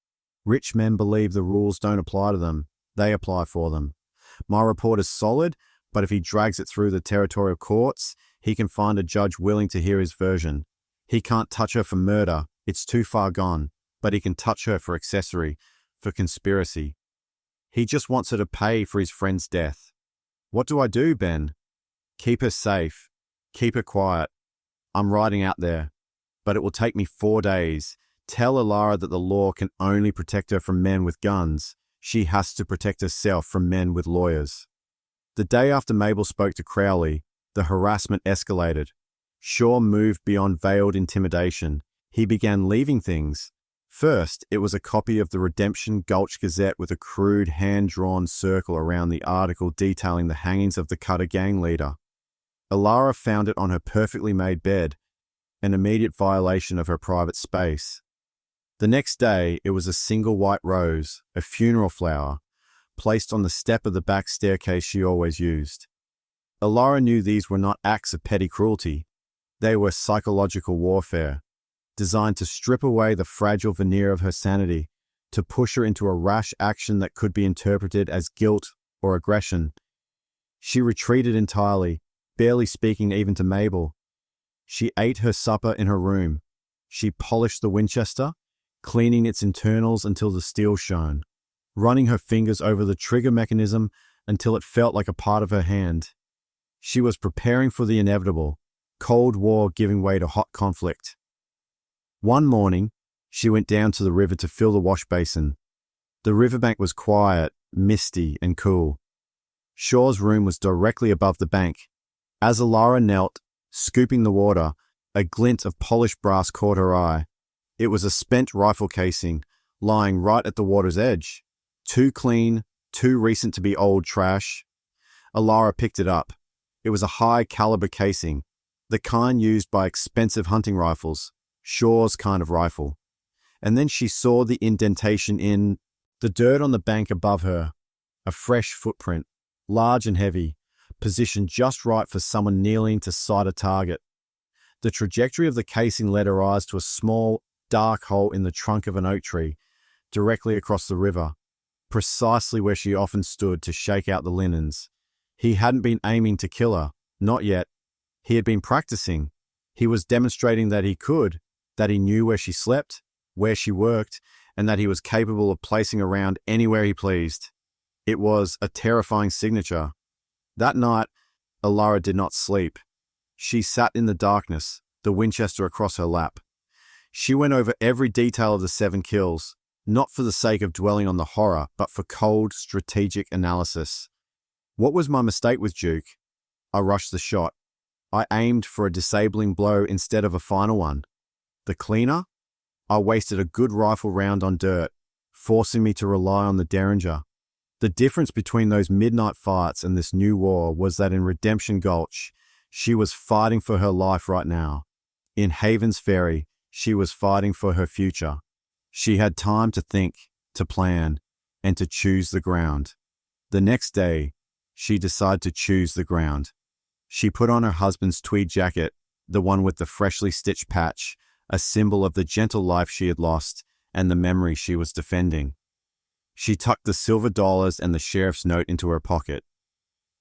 Rich men believe the rules don't apply to them. They apply for them. My report is solid, but if he drags it through the territorial courts, he can find a judge willing to hear his version. He can't touch her for murder. It's too far gone. But he can touch her for accessory, for conspiracy. He just wants her to pay for his friend's death. What do I do, Ben? Keep her safe. Keep her quiet. I'm riding out there. But it will take me 4 days. Tell Elara that the law can only protect her from men with guns. She has to protect herself from men with lawyers. The day after Mabel spoke to Crowley, the harassment escalated. Shaw moved beyond veiled intimidation. He began leaving things. First, it was a copy of the Redemption Gulch Gazette with a crude, hand-drawn circle around the article detailing the hangings of the Cutter gang leader. Elara found it on her perfectly made bed, an immediate violation of her private space. The next day, it was a single white rose, a funeral flower, placed on the step of the back staircase she always used. Elara knew these were not acts of petty cruelty. They were psychological warfare, designed to strip away the fragile veneer of her sanity, to push her into a rash action that could be interpreted as guilt or aggression. She retreated entirely, barely speaking even to Mabel. She ate her supper in her room. She polished the Winchester, cleaning its internals until the steel shone, running her fingers over the trigger mechanism until it felt like a part of her hand. She was preparing for the inevitable, Cold War giving way to hot conflict. One morning, She went down to the river to fill the wash basin. The riverbank was quiet, misty, and cool. Shaw's room was directly above the bank. As Elara knelt, scooping the water, a glint of polished brass caught her eye. It was a spent rifle casing, lying right at the water's edge. Too clean, too recent to be old trash. Elara picked it up. It was a high-caliber casing, the kind used by expensive hunting rifles, Shaw's kind of rifle. And then she saw the indentation in the dirt on the bank above her, a fresh footprint, large and heavy, positioned just right for someone kneeling to sight a target. The trajectory of the casing led her eyes to a small, dark hole in the trunk of an oak tree, directly across the river, precisely where she often stood to shake out the linens. He hadn't been aiming to kill her, not yet. He had been practicing. He was demonstrating that he could, that he knew where she slept, where she worked, and that he was capable of placing a round anywhere he pleased. It was a terrifying signature. That night, Elara did not sleep. She sat in the darkness, the Winchester across her lap. She went over every detail of the 7 kills, not for the sake of dwelling on the horror, but for cold, strategic analysis. What was my mistake with Duke? I rushed the shot. I aimed for a disabling blow instead of a final one. The cleaner? I wasted a good rifle round on dirt, forcing me to rely on the Derringer. The difference between those midnight fights and this new war was that in Redemption Gulch, she was fighting for her life right now. In Haven's Ferry, she was fighting for her future. She had time to think, to plan, and to choose the ground. The next day, she decided to choose the ground. She put on her husband's tweed jacket, the one with the freshly stitched patch, a symbol of the gentle life she had lost and the memory she was defending. She tucked the silver dollars and the sheriff's note into her pocket.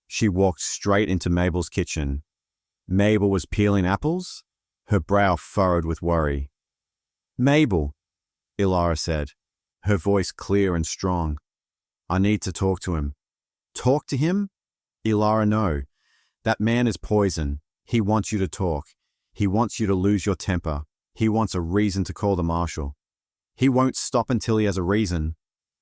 She walked straight into Mabel's kitchen. Mabel was peeling apples, her brow furrowed with worry. "Mabel," Elara said, her voice clear and strong. "I need to talk to him." "Talk to him?" "Elara, no. That man is poison. He wants you to talk. He wants you to lose your temper. He wants a reason to call the marshal." "He won't stop until he has a reason,"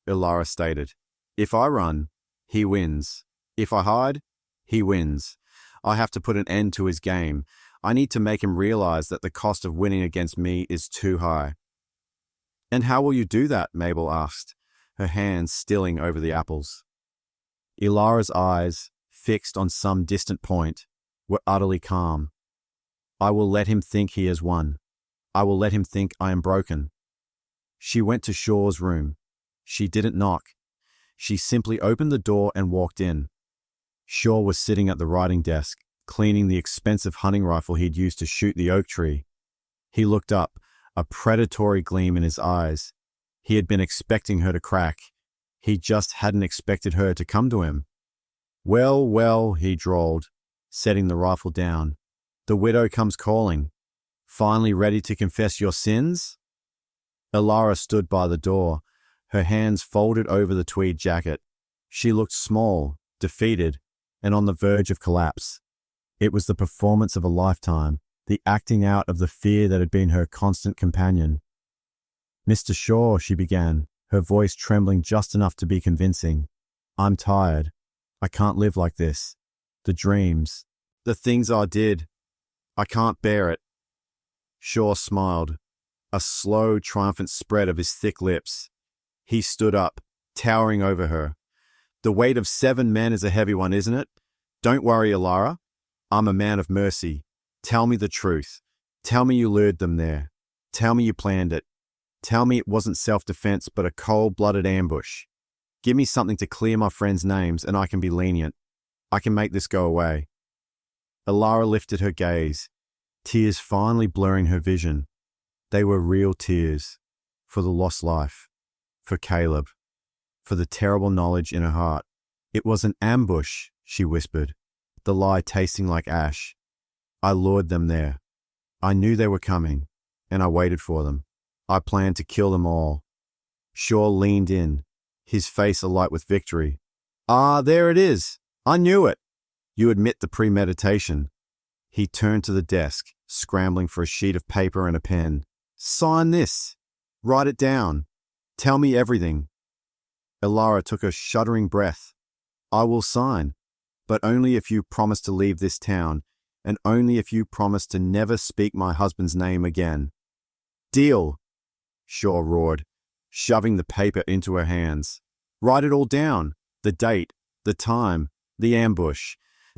Elara stated. "If I run, he wins. If I hide, he wins. I have to put an end to his game. I need to make him realize that the cost of winning against me is too high." "And how will you do that?" Mabel asked, her hands stilling over the apples. Elara's eyes, fixed on some distant point, were utterly calm. "I will let him think he has won. I will let him think I am broken." She went to Shaw's room. She didn't knock. She simply opened the door and walked in. Shaw was sitting at the writing desk, cleaning the expensive hunting rifle he'd used to shoot the oak tree. He looked up, a predatory gleam in his eyes. He had been expecting her to crack. He just hadn't expected her to come to him. "Well, well," he drawled, setting the rifle down. "The widow comes calling. Finally ready to confess your sins?" Elara stood by the door, her hands folded over the tweed jacket. She looked small, defeated, and on the verge of collapse. It was the performance of a lifetime, the acting out of the fear that had been her constant companion. "Mr. Shaw," she began, her voice trembling just enough to be convincing. "I'm tired. I can't live like this. The dreams, the things I did. I can't bear it." Shaw smiled, a slow, triumphant spread of his thick lips. He stood up, towering over her. "The weight of 7 men is a heavy one, isn't it? Don't worry, Elara. I'm a man of mercy. Tell me the truth. Tell me you lured them there. Tell me you planned it. Tell me it wasn't self-defense but a cold-blooded ambush. Give me something to clear my friends' names and I can be lenient. I can make this go away." Elara lifted her gaze, tears finally blurring her vision. They were real tears, for the lost life, for Caleb, for the terrible knowledge in her heart. "It was an ambush," she whispered, the lie tasting like ash. "I lured them there. I knew they were coming, and I waited for them. I planned to kill them all." Shaw leaned in, his face alight with victory. "Ah, there it is. I knew it. You admit the premeditation." He turned to the desk, scrambling for a sheet of paper and a pen. "Sign this." Write it down. Tell me everything. Elara took a shuddering breath. I will sign, but only if you promise to leave this town, and only if you promise to never speak my husband's name again. Deal, Shaw roared, shoving the paper into her hands. Write it all down, the date, the time, the ambush.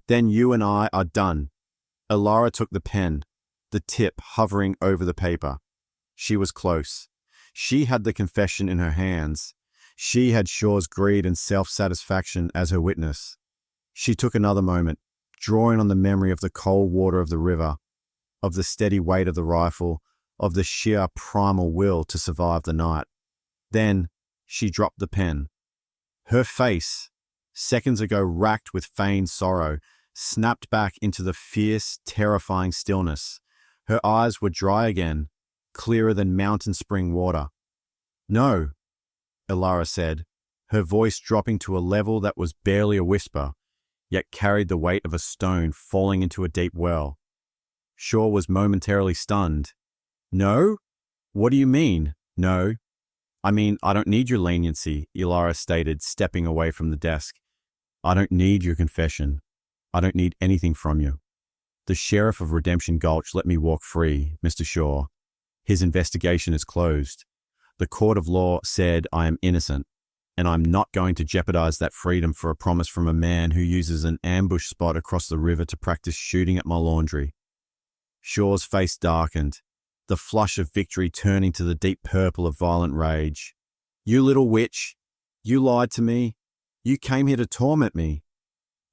Then you and I are done. Elara took the pen, the tip hovering over the paper. She was close. She had the confession in her hands. She had Shaw's greed and self-satisfaction as her witness. She took another moment, drawing on the memory of the cold water of the river, of the steady weight of the rifle, of the sheer primal will to survive the night. Then she dropped the pen. Her face, seconds ago racked with feigned sorrow, snapped back into the fierce, terrifying stillness. Her eyes were dry again, clearer than mountain spring water. No, Elara said, her voice dropping to a level that was barely a whisper, yet carried the weight of a stone falling into a deep well. Shaw was momentarily stunned. No? What do you mean, no? I mean, I don't need your leniency, Elara stated, stepping away from the desk. I don't need your confession. I don't need anything from you. The Sheriff of Redemption Gulch let me walk free, Mr. Shaw. His investigation is closed. The court of law said I am innocent, and I'm not going to jeopardize that freedom for a promise from a man who uses an ambush spot across the river to practice shooting at my laundry. Shaw's face darkened, the flush of victory turning to the deep purple of violent rage. You little witch! You lied to me. You came here to torment me.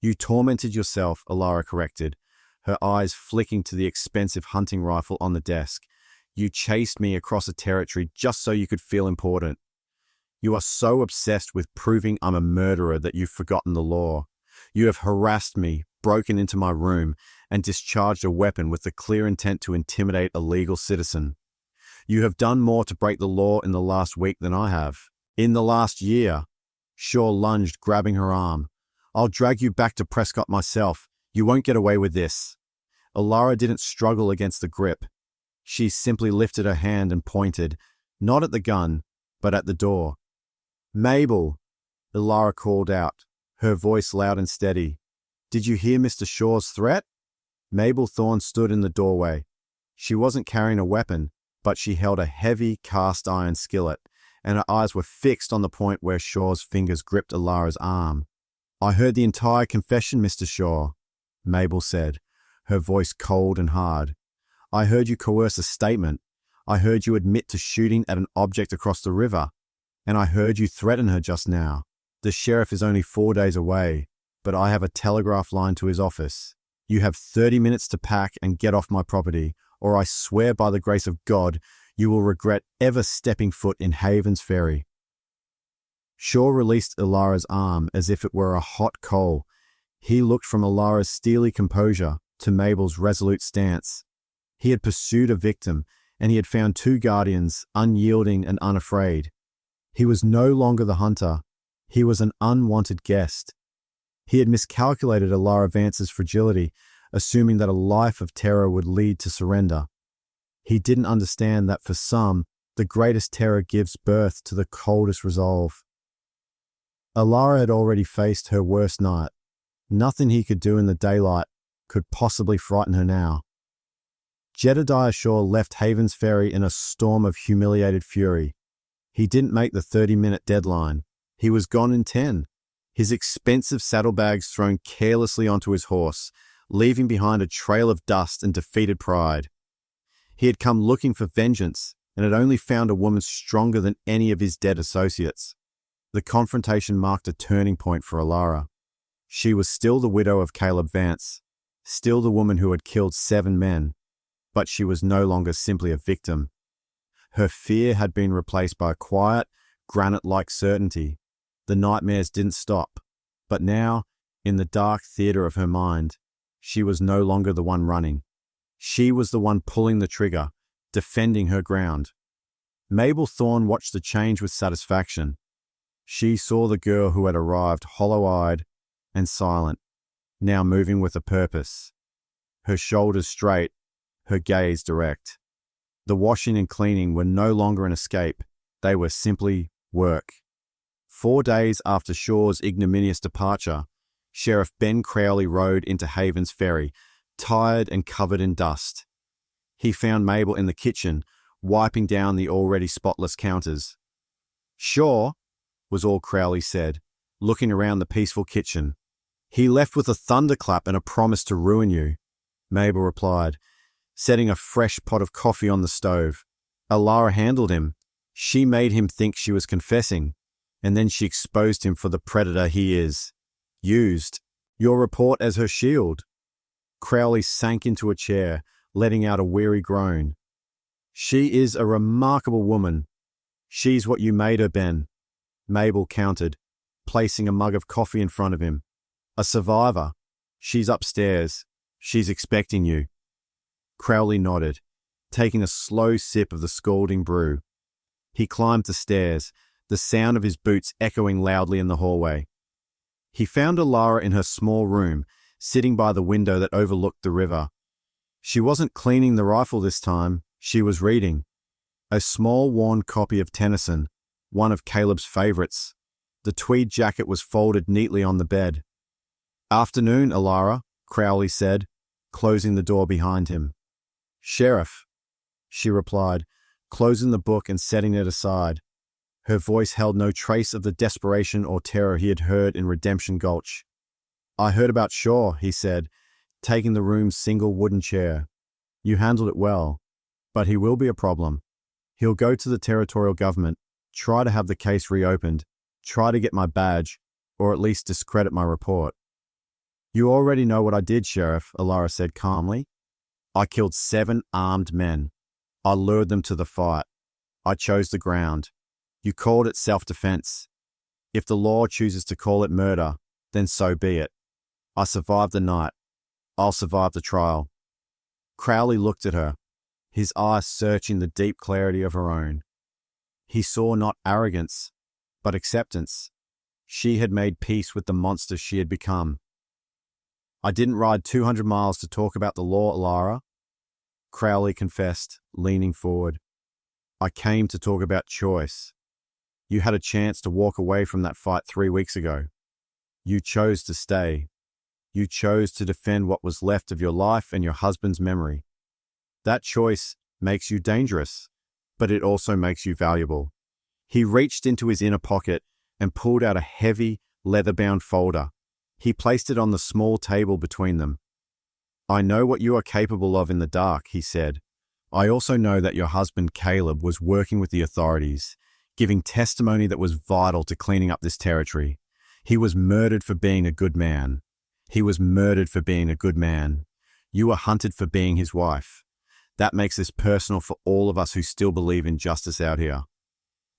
You tormented yourself, Elara corrected, her eyes flicking to the expensive hunting rifle on the desk. You chased me across a territory just so you could feel important. You are so obsessed with proving I'm a murderer that you've forgotten the law. You have harassed me, broken into my room, and discharged a weapon with the clear intent to intimidate a legal citizen. You have done more to break the law in the last week than I have. In the last year. Shaw lunged, grabbing her arm. I'll drag you back to Prescott myself. You won't get away with this. Elara didn't struggle against the grip. She simply lifted her hand and pointed, not at the gun, but at the door. Mabel, Elara called out, her voice loud and steady. Did you hear Mr. Shaw's threat? Mabel Thorne stood in the doorway. She wasn't carrying a weapon, but she held a heavy cast iron skillet, and her eyes were fixed on the point where Shaw's fingers gripped Elara's arm. I heard the entire confession, Mr. Shaw, Mabel said, her voice cold and hard. I heard you coerce a statement. I heard you admit to shooting at an object across the river. And I heard you threaten her just now. The sheriff is only 4 days away, but I have a telegraph line to his office. You have 30 minutes to pack and get off my property, or I swear by the grace of God, you will regret ever stepping foot in Havens Ferry. Shaw released Elara's arm as if it were a hot coal. He looked from Elara's steely composure to Mabel's resolute stance. He had pursued a victim, and he had found 2 guardians, unyielding and unafraid. He was no longer the hunter. He was an unwanted guest. He had miscalculated Elara Vance's fragility, assuming that a life of terror would lead to surrender. He didn't understand that for some, the greatest terror gives birth to the coldest resolve. Elara had already faced her worst night. Nothing he could do in the daylight could possibly frighten her now. Jedediah Shaw left Havens Ferry in a storm of humiliated fury. He didn't make the 30-minute deadline. He was gone in 10, his expensive saddlebags thrown carelessly onto his horse, leaving behind a trail of dust and defeated pride. He had come looking for vengeance and had only found a woman stronger than any of his dead associates. The confrontation marked a turning point for Elara. She was still the widow of Caleb Vance, still the woman who had killed 7 men, but she was no longer simply a victim. Her fear had been replaced by a quiet, granite-like certainty. The nightmares didn't stop, but now, in the dark theater of her mind, she was no longer the one running. She was the one pulling the trigger, defending her ground. Mabel Thorne watched the change with satisfaction. She saw the girl who had arrived hollow-eyed and silent, now moving with a purpose. Her shoulders straight, her gaze direct. The washing and cleaning were no longer an escape. They were simply work. 4 days after Shaw's ignominious departure, Sheriff Ben Crowley rode into Haven's Ferry, tired and covered in dust. He found Mabel in the kitchen, wiping down the already spotless counters. "Shaw," was all Crowley said, looking around the peaceful kitchen. "He left with a thunderclap and a promise to ruin you," Mabel replied, setting a fresh pot of coffee on the stove. "Elara handled him. She made him think she was confessing, and then she exposed him for the predator he is. Used your report as her shield." Crowley sank into a chair, letting out a weary groan. "She is a remarkable woman. She's what you made her, Ben," Mabel countered, placing a mug of coffee in front of him. "A survivor. She's upstairs. She's expecting you." Crowley nodded, taking a slow sip of the scalding brew. He climbed the stairs, the sound of his boots echoing loudly in the hallway. He found Elara in her small room, sitting by the window that overlooked the river. She wasn't cleaning the rifle this time, she was reading. A small worn copy of Tennyson, one of Caleb's favorites. The tweed jacket was folded neatly on the bed. "Afternoon, Elara," Crowley said, closing the door behind him. "Sheriff," she replied, closing the book and setting it aside. Her voice held no trace of the desperation or terror he had heard in Redemption Gulch. "I heard about Shaw," he said, taking the room's single wooden chair. "You handled it well, but he will be a problem. He'll go to the territorial government, try to have the case reopened, try to get my badge, or at least discredit my report." "You already know what I did, Sheriff," Elara said calmly. "I killed 7 armed men. I lured them to the fight. I chose the ground. You called it self-defense. If the law chooses to call it murder, then so be it. I survived the night. I'll survive the trial." Crowley looked at her, his eyes searching the deep clarity of her own. He saw not arrogance, but acceptance. She had made peace with the monster she had become. "I didn't ride 200 miles to talk about the law, Elara," Crowley confessed, leaning forward. "I came to talk about choice. You had a chance to walk away from that fight 3 weeks ago. You chose to stay. You chose to defend what was left of your life and your husband's memory. That choice makes you dangerous, but it also makes you valuable." He reached into his inner pocket and pulled out a heavy, leather-bound folder. He placed it on the small table between them. "I know what you are capable of in the dark," he said. "I also know that your husband Caleb was working with the authorities, giving testimony that was vital to cleaning up this territory. He was murdered for being a good man. He was murdered for being a good man. You were hunted for being his wife. That makes this personal for all of us who still believe in justice out here."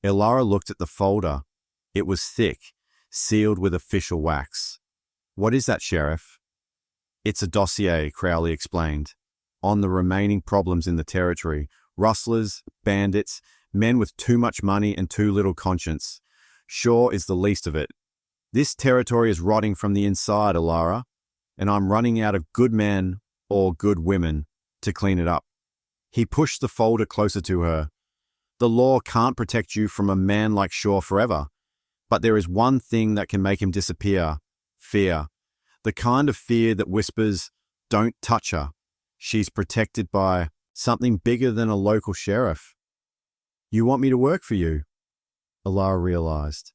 Elara looked at the folder. It was thick, sealed with official wax. "What is that, Sheriff?" "It's a dossier," Crowley explained, "on the remaining problems in the territory. Rustlers, bandits, men with too much money and too little conscience. Shaw is the least of it. This territory is rotting from the inside, Elara, and I'm running out of good men or good women to clean it up." He pushed the folder closer to her. "The law can't protect you from a man like Shaw forever, but there is one thing that can make him disappear: fear. The kind of fear that whispers, 'Don't touch her. She's protected by something bigger than a local sheriff.'" "You want me to work for you?" Elara realized,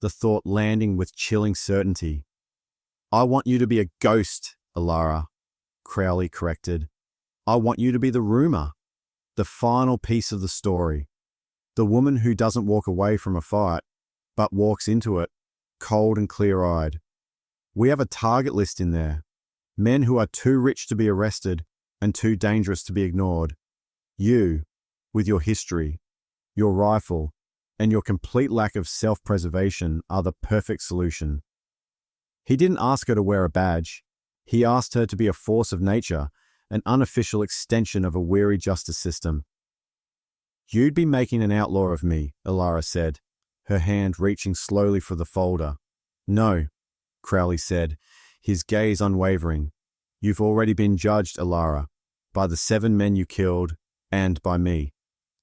the thought landing with chilling certainty. "I want you to be a ghost, Elara," Crowley corrected. "I want you to be the rumor, the final piece of the story. The woman who doesn't walk away from a fight, but walks into it, cold and clear-eyed. We have a target list in there. Men who are too rich to be arrested and too dangerous to be ignored. You, with your history, your rifle, and your complete lack of self-preservation are the perfect solution." He didn't ask her to wear a badge. He asked her to be a force of nature, an unofficial extension of a weary justice system. "You'd be making an outlaw of me," Elara said, her hand reaching slowly for the folder. "No," Crowley said, his gaze unwavering. "You've already been judged, Elara, by the 7 men you killed and by me.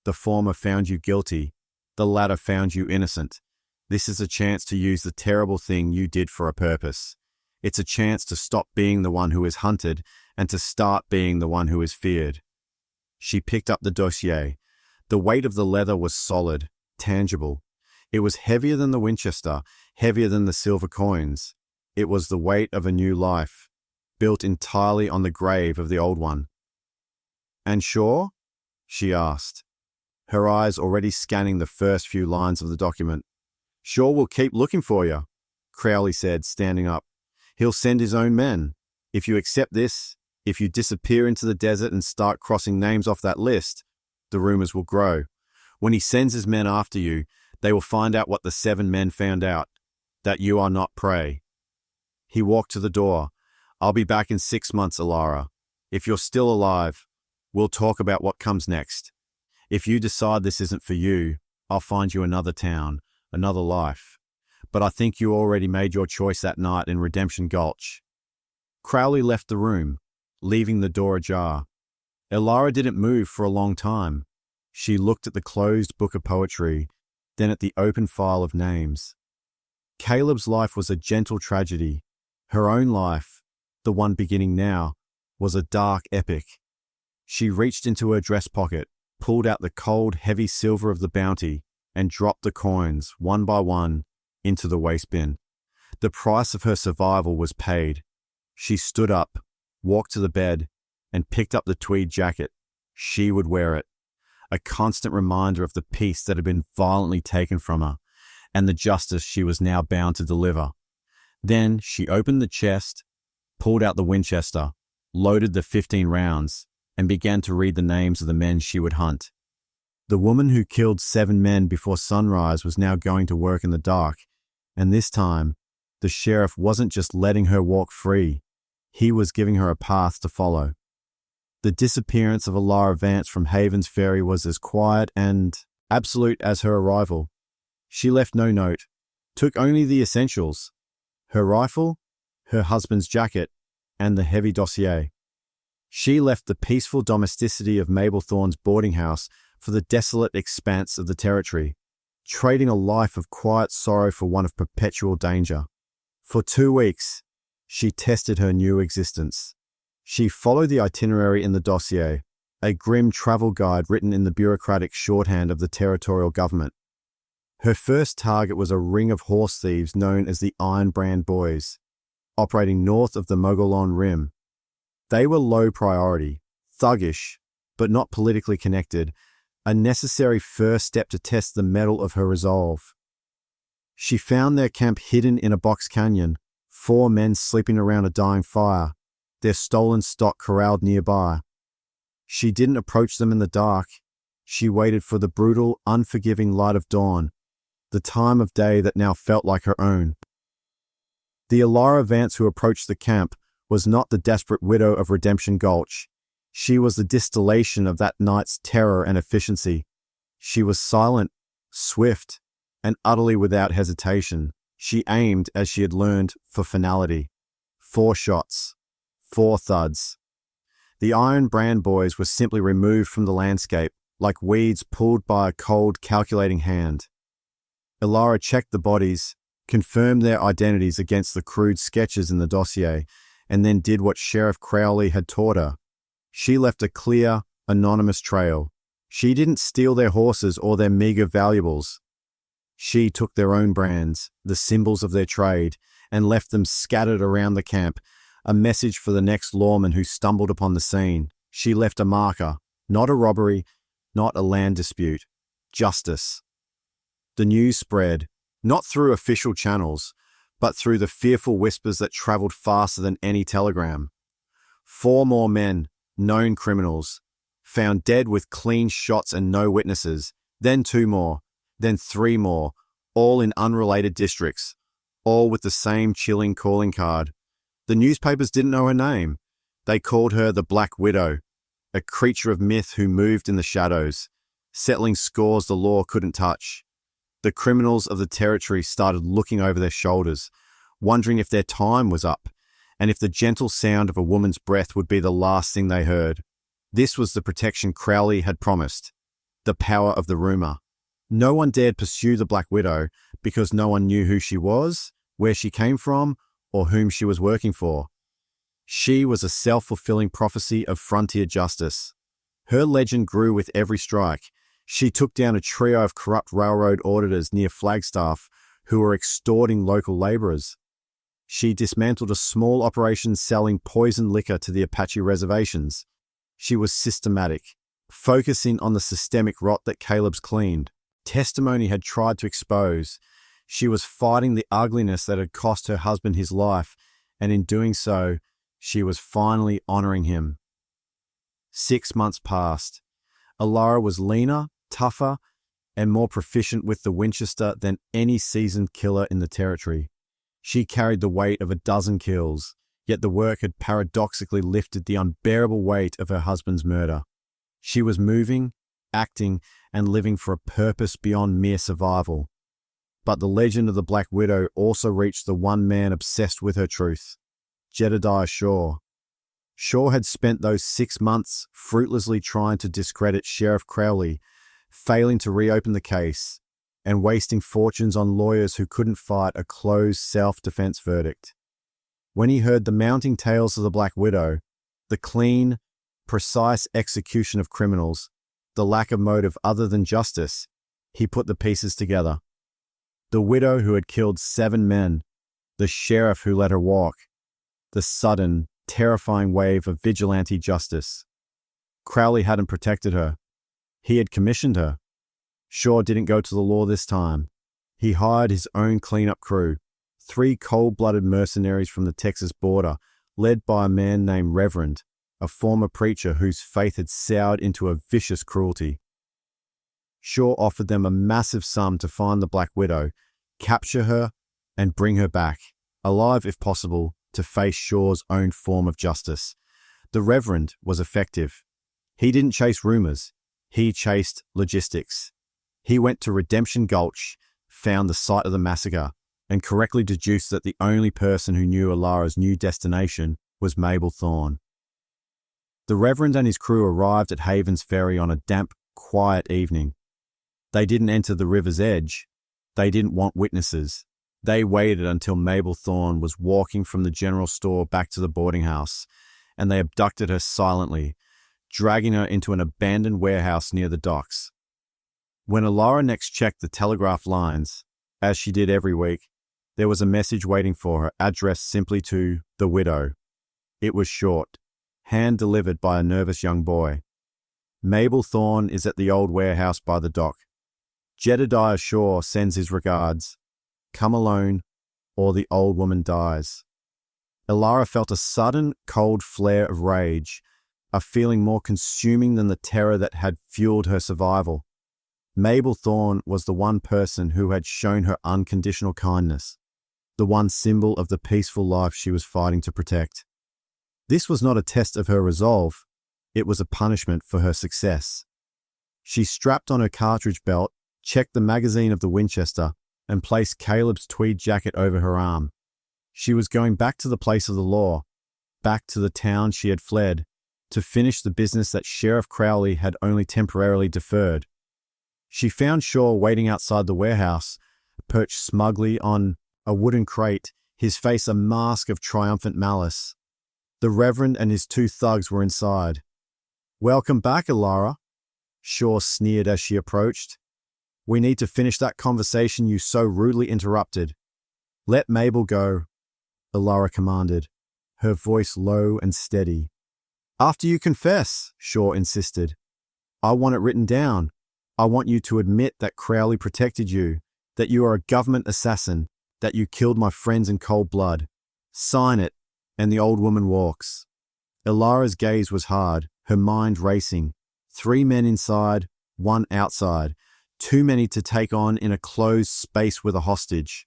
The former found you guilty, the latter found you innocent. This is a chance to use the terrible thing you did for a purpose. It's a chance to stop being the one who is hunted and to start being the one who is feared. She picked up the dossier. The weight of the leather was solid, tangible. It was heavier than the Winchester, heavier than the silver coins. It was the weight of a new life, built entirely on the grave of the old one. "And sure?" she asked, her eyes already scanning the first few lines of the document. "Sure, we'll keep looking for you," Crowley said, standing up. "He'll send his own men. If you accept this, if you disappear into the desert and start crossing names off that list, the rumors will grow. When he sends his men after you, they will find out what the 7 men found out, that you are not prey." He walked to the door. "I'll be back in 6 months, Elara. If you're still alive, we'll talk about what comes next. If you decide this isn't for you, I'll find you another town, another life. But I think you already made your choice that night in Redemption Gulch." Crowley left the room, leaving the door ajar. Elara didn't move for a long time. She looked at the closed book of poetry, then at the open file of names. Caleb's life was a gentle tragedy. Her own life, the one beginning now, was a dark epic. She reached into her dress pocket, pulled out the cold, heavy silver of the bounty, and dropped the coins, one by one, into the waste bin. The price of her survival was paid. She stood up, walked to the bed, and picked up the tweed jacket. She would wear it. A constant reminder of the peace that had been violently taken from her, and the justice she was now bound to deliver. Then she opened the chest, pulled out the Winchester, loaded the 15 rounds, and began to read the names of the men she would hunt. The woman who killed 7 men before sunrise was now going to work in the dark, and this time, the sheriff wasn't just letting her walk free. He was giving her a path to follow. The disappearance of Elara Vance from Haven's Ferry was as quiet and absolute as her arrival. She left no note, took only the essentials: her rifle, her husband's jacket, and the heavy dossier. She left the peaceful domesticity of Mablethorne's boarding house for the desolate expanse of the territory, trading a life of quiet sorrow for one of perpetual danger. For 2 weeks, she tested her new existence. She followed the itinerary in the dossier, a grim travel guide written in the bureaucratic shorthand of the territorial government. Her first target was a ring of horse thieves known as the Iron Brand Boys, operating north of the Mogollon Rim. They were low priority, thuggish, but not politically connected, a necessary first step to test the mettle of her resolve. She found their camp hidden in a box canyon, 4 men sleeping around a dying fire, their stolen stock corralled nearby. She didn't approach them in the dark. She waited for the brutal, unforgiving light of dawn, the time of day that now felt like her own. The Elara Vance who approached the camp was not the desperate widow of Redemption Gulch. She was the distillation of that night's terror and efficiency. She was silent, swift, and utterly without hesitation. She aimed, as she had learned, for finality. 4 shots. 4 thuds. The Iron Brand Boys were simply removed from the landscape, like weeds pulled by a cold, calculating hand. Elara checked the bodies, confirmed their identities against the crude sketches in the dossier, and then did what Sheriff Crowley had taught her. She left a clear, anonymous trail. She didn't steal their horses or their meager valuables. She took their own brands, the symbols of their trade, and left them scattered around the camp, a message for the next lawman who stumbled upon the scene. She left a marker, not a robbery, not a land dispute, justice. The news spread, not through official channels, but through the fearful whispers that traveled faster than any telegram. 4 more men, known criminals, found dead with clean shots and no witnesses, then 2 more, then 3 more, all in unrelated districts, all with the same chilling calling card. The newspapers didn't know her name. They called her the Black Widow, a creature of myth who moved in the shadows, settling scores the law couldn't touch. The criminals of the territory started looking over their shoulders, wondering if their time was up, and if the gentle sound of a woman's breath would be the last thing they heard. This was the protection Crowley had promised, the power of the rumor. No one dared pursue the Black Widow because no one knew who she was, where she came from, or whom she was working for. She was a self-fulfilling prophecy of frontier justice. Her legend grew with every strike. She took down a trio of corrupt railroad auditors near Flagstaff who were extorting local laborers. She dismantled a small operation selling poisoned liquor to the Apache reservations. She was systematic, focusing on the systemic rot that Caleb's cleaned. Testimony had tried to expose. She was fighting the ugliness that had cost her husband his life, and in doing so, she was finally honoring him. 6 months passed. Elara was leaner, tougher, and more proficient with the Winchester than any seasoned killer in the territory. She carried the weight of a dozen kills, yet the work had paradoxically lifted the unbearable weight of her husband's murder. She was moving, acting, and living for a purpose beyond mere survival. But the legend of the Black Widow also reached the one man obsessed with her truth, Jedediah Shaw. Shaw had spent those 6 months fruitlessly trying to discredit Sheriff Crowley, failing to reopen the case, and wasting fortunes on lawyers who couldn't fight a closed self-defense verdict. When he heard the mounting tales of the Black Widow, the clean, precise execution of criminals, the lack of motive other than justice, he put the pieces together. The widow who had killed 7 men, the sheriff who let her walk, the sudden, terrifying wave of vigilante justice. Crowley hadn't protected her. He had commissioned her. Shaw didn't go to the law this time. He hired his own cleanup crew, 3 cold-blooded mercenaries from the Texas border, led by a man named Reverend, a former preacher whose faith had soured into a vicious cruelty. Shaw offered them a massive sum to find the Black Widow, capture her, and bring her back, alive if possible, to face Shaw's own form of justice. The Reverend was effective. He didn't chase rumors. He chased logistics. He went to Redemption Gulch, found the site of the massacre, and correctly deduced that the only person who knew Elara's new destination was Mabel Thorne. The Reverend and his crew arrived at Havens Ferry on a damp, quiet evening. They didn't enter the river's edge. They didn't want witnesses. They waited until Mabel Thorne was walking from the general store back to the boarding house, and they abducted her silently, dragging her into an abandoned warehouse near the docks. When Elara next checked the telegraph lines, as she did every week, there was a message waiting for her, addressed simply to the widow. It was short, hand-delivered by a nervous young boy. Mabel Thorne is at the old warehouse by the dock. Jedediah Shaw sends his regards. Come alone, or the old woman dies. Elara felt a sudden, cold flare of rage, a feeling more consuming than the terror that had fueled her survival. Mabel Thorne was the one person who had shown her unconditional kindness, the one symbol of the peaceful life she was fighting to protect. This was not a test of her resolve, it was a punishment for her success. She strapped on her cartridge belt, checked the magazine of the Winchester, and placed Caleb's tweed jacket over her arm. She was going back to the place of the law, back to the town she had fled, to finish the business that Sheriff Crowley had only temporarily deferred. She found Shaw waiting outside the warehouse, perched smugly on a wooden crate, his face a mask of triumphant malice. The Reverend and his 2 thugs were inside. "Welcome back, Elara," Shaw sneered as she approached. "We need to finish that conversation you so rudely interrupted." "Let Mabel go," Elara commanded, her voice low and steady. "After you confess," Shaw insisted. "I want it written down. I want you to admit that Crowley protected you, that you are a government assassin, that you killed my friends in cold blood. Sign it," and the old woman walks. Elara's gaze was hard, her mind racing. 3 men inside, 1 outside. Too many to take on in a closed space with a hostage.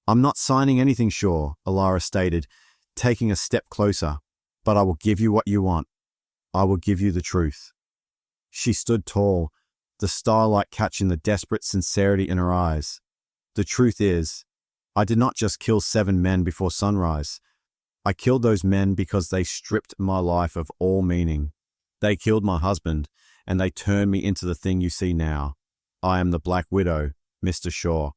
"I'm not signing anything, Shaw," Elara stated, taking a step closer. "But I will give you what you want. I will give you the truth." She stood tall, the starlight catching the desperate sincerity in her eyes. "The truth is, I did not just kill 7 men before sunrise. I killed those men because they stripped my life of all meaning. They killed my husband, and they turned me into the thing you see now. I am the Black Widow, Mr. Shaw,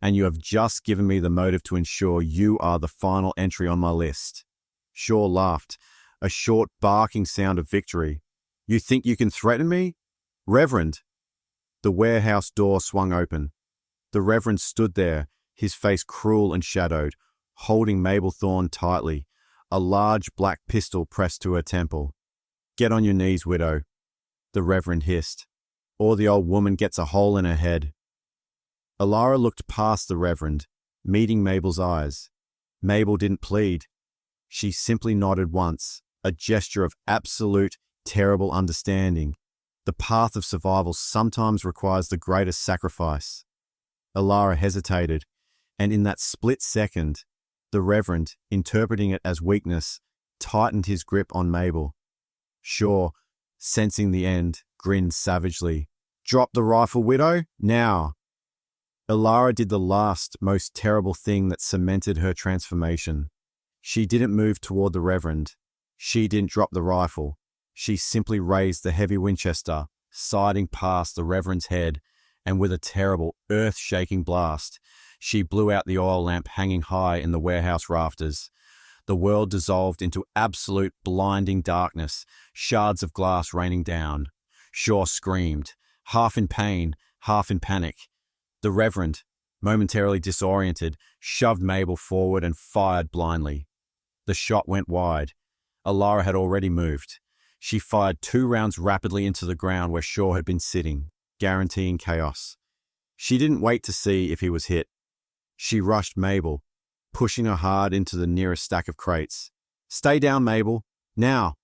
and you have just given me the motive to ensure you are the final entry on my list." Shaw laughed, a short barking sound of victory. "You think you can threaten me? Reverend!" The warehouse door swung open. The Reverend stood there, his face cruel and shadowed, holding Mabel Thorne tightly, a large black pistol pressed to her temple. "Get on your knees, widow," the Reverend hissed, "or the old woman gets a hole in her head." Elara looked past the Reverend, meeting Mabel's eyes. Mabel didn't plead. She simply nodded once, a gesture of absolute, terrible understanding. The path of survival sometimes requires the greatest sacrifice. Elara hesitated, and in that split second, the Reverend, interpreting it as weakness, tightened his grip on Mabel. Shaw, sensing the end, grinned savagely. "Drop the rifle, widow, now!" Elara did the last, most terrible thing that cemented her transformation. She didn't move toward the Reverend. She didn't drop the rifle. She simply raised the heavy Winchester, siding past the Reverend's head, and with a terrible, earth-shaking blast, she blew out the oil lamp hanging high in the warehouse rafters. The world dissolved into absolute blinding darkness, shards of glass raining down. Shaw screamed, half in pain, half in panic. The Reverend, momentarily disoriented, shoved Mabel forward and fired blindly. The shot went wide. Elara had already moved. She fired 2 rounds rapidly into the ground where Shaw had been sitting, guaranteeing chaos. She didn't wait to see if he was hit. She rushed Mabel, pushing her hard into the nearest stack of crates. "Stay down, Mabel. Now!"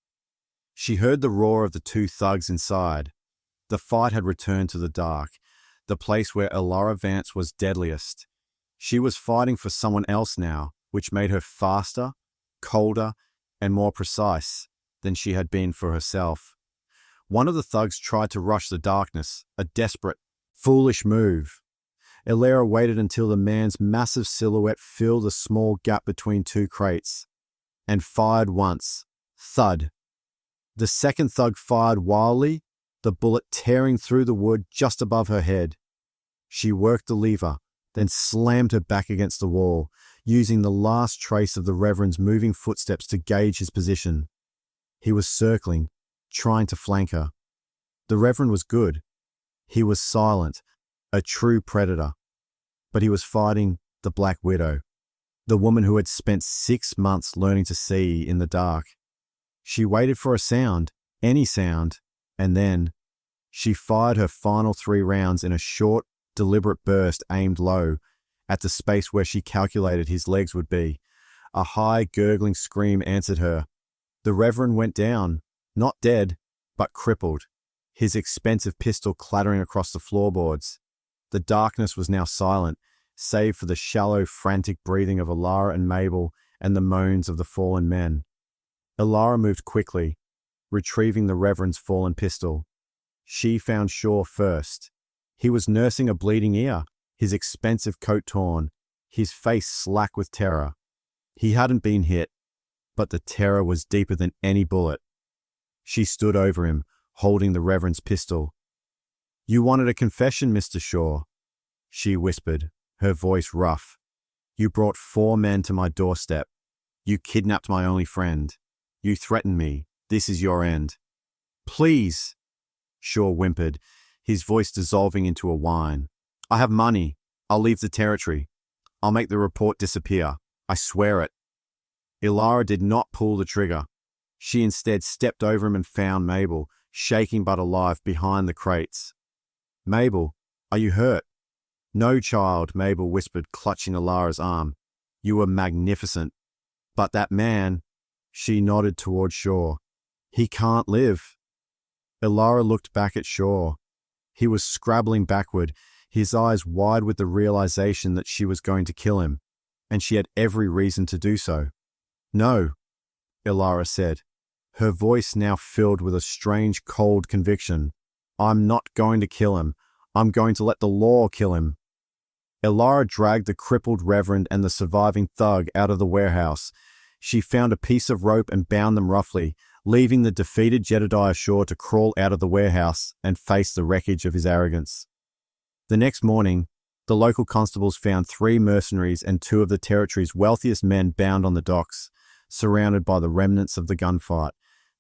She heard the roar of the 2 thugs inside. The fight had returned to the dark, the place where Elara Vance was deadliest. She was fighting for someone else now, which made her faster, colder, and more precise than she had been for herself. One of the thugs tried to rush the darkness, a desperate, foolish move. Elara waited until the man's massive silhouette filled a small gap between 2 crates, and fired once. Thud. The second thug fired wildly, the bullet tearing through the wood just above her head. She worked the lever, then slammed her back against the wall, using the last trace of the Reverend's moving footsteps to gauge his position. He was circling, trying to flank her. The Reverend was good. He was silent, a true predator. But he was fighting the Black Widow, the woman who had spent 6 months learning to see in the dark. She waited for a sound, any sound, and then she fired her final 3 rounds in a short, deliberate burst aimed low, at the space where she calculated his legs would be. A high, gurgling scream answered her. The Reverend went down, not dead, but crippled, his expensive pistol clattering across the floorboards. The darkness was now silent, save for the shallow, frantic breathing of Elara and Mabel and the moans of the fallen men. Elara moved quickly, retrieving the Reverend's fallen pistol. She found Shaw first. He was nursing a bleeding ear, his expensive coat torn, his face slack with terror. He hadn't been hit, but the terror was deeper than any bullet. She stood over him, holding the Reverend's pistol. "You wanted a confession, Mr. Shaw," she whispered, her voice rough. "You brought 4 men to my doorstep. You kidnapped my only friend. You threatened me. This is your end." "Please," Shaw whimpered, his voice dissolving into a whine. "I have money. I'll leave the territory. I'll make the report disappear. I swear it." Elara did not pull the trigger. She instead stepped over him and found Mabel, shaking but alive, behind the crates. "Mabel, are you hurt?" "No, child," Mabel whispered, clutching Elara's arm. "You were magnificent. But that man," she nodded toward Shaw, "he can't live." Elara looked back at Shaw. He was scrabbling backward, his eyes wide with the realization that she was going to kill him, and she had every reason to do so. "No," Elara said, her voice now filled with a strange, cold conviction. "I'm not going to kill him. I'm going to let the law kill him." Elara dragged the crippled Reverend and the surviving thug out of the warehouse. She found a piece of rope and bound them roughly, leaving the defeated Jedediah Shaw to crawl out of the warehouse and face the wreckage of his arrogance. The next morning, the local constables found 3 mercenaries and 2 of the territory's wealthiest men bound on the docks, surrounded by the remnants of the gunfight.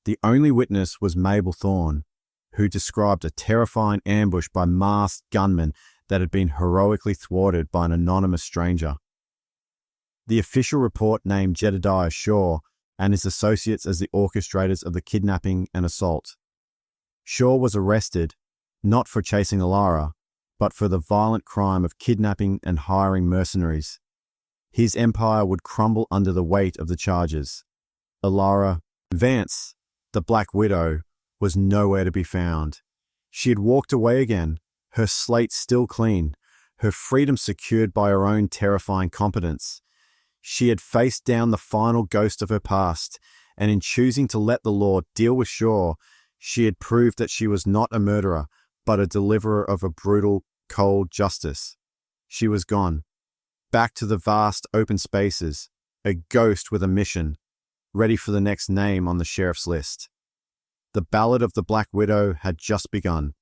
The only witness was Mabel Thorne, who described a terrifying ambush by masked gunmen that had been heroically thwarted by an anonymous stranger. The official report named Jedediah Shaw and his associates as the orchestrators of the kidnapping and assault. Shaw was arrested, not for chasing Elara, but for the violent crime of kidnapping and hiring mercenaries. His empire would crumble under the weight of the charges. Elara Vance, the Black Widow, was nowhere to be found. She had walked away again, her slate still clean, her freedom secured by her own terrifying competence. She had faced down the final ghost of her past, and in choosing to let the law deal with Shaw, she had proved that she was not a murderer, but a deliverer of a brutal, cold justice. She was gone, back to the vast open spaces, a ghost with a mission, ready for the next name on the sheriff's list. The ballad of the Black Widow had just begun.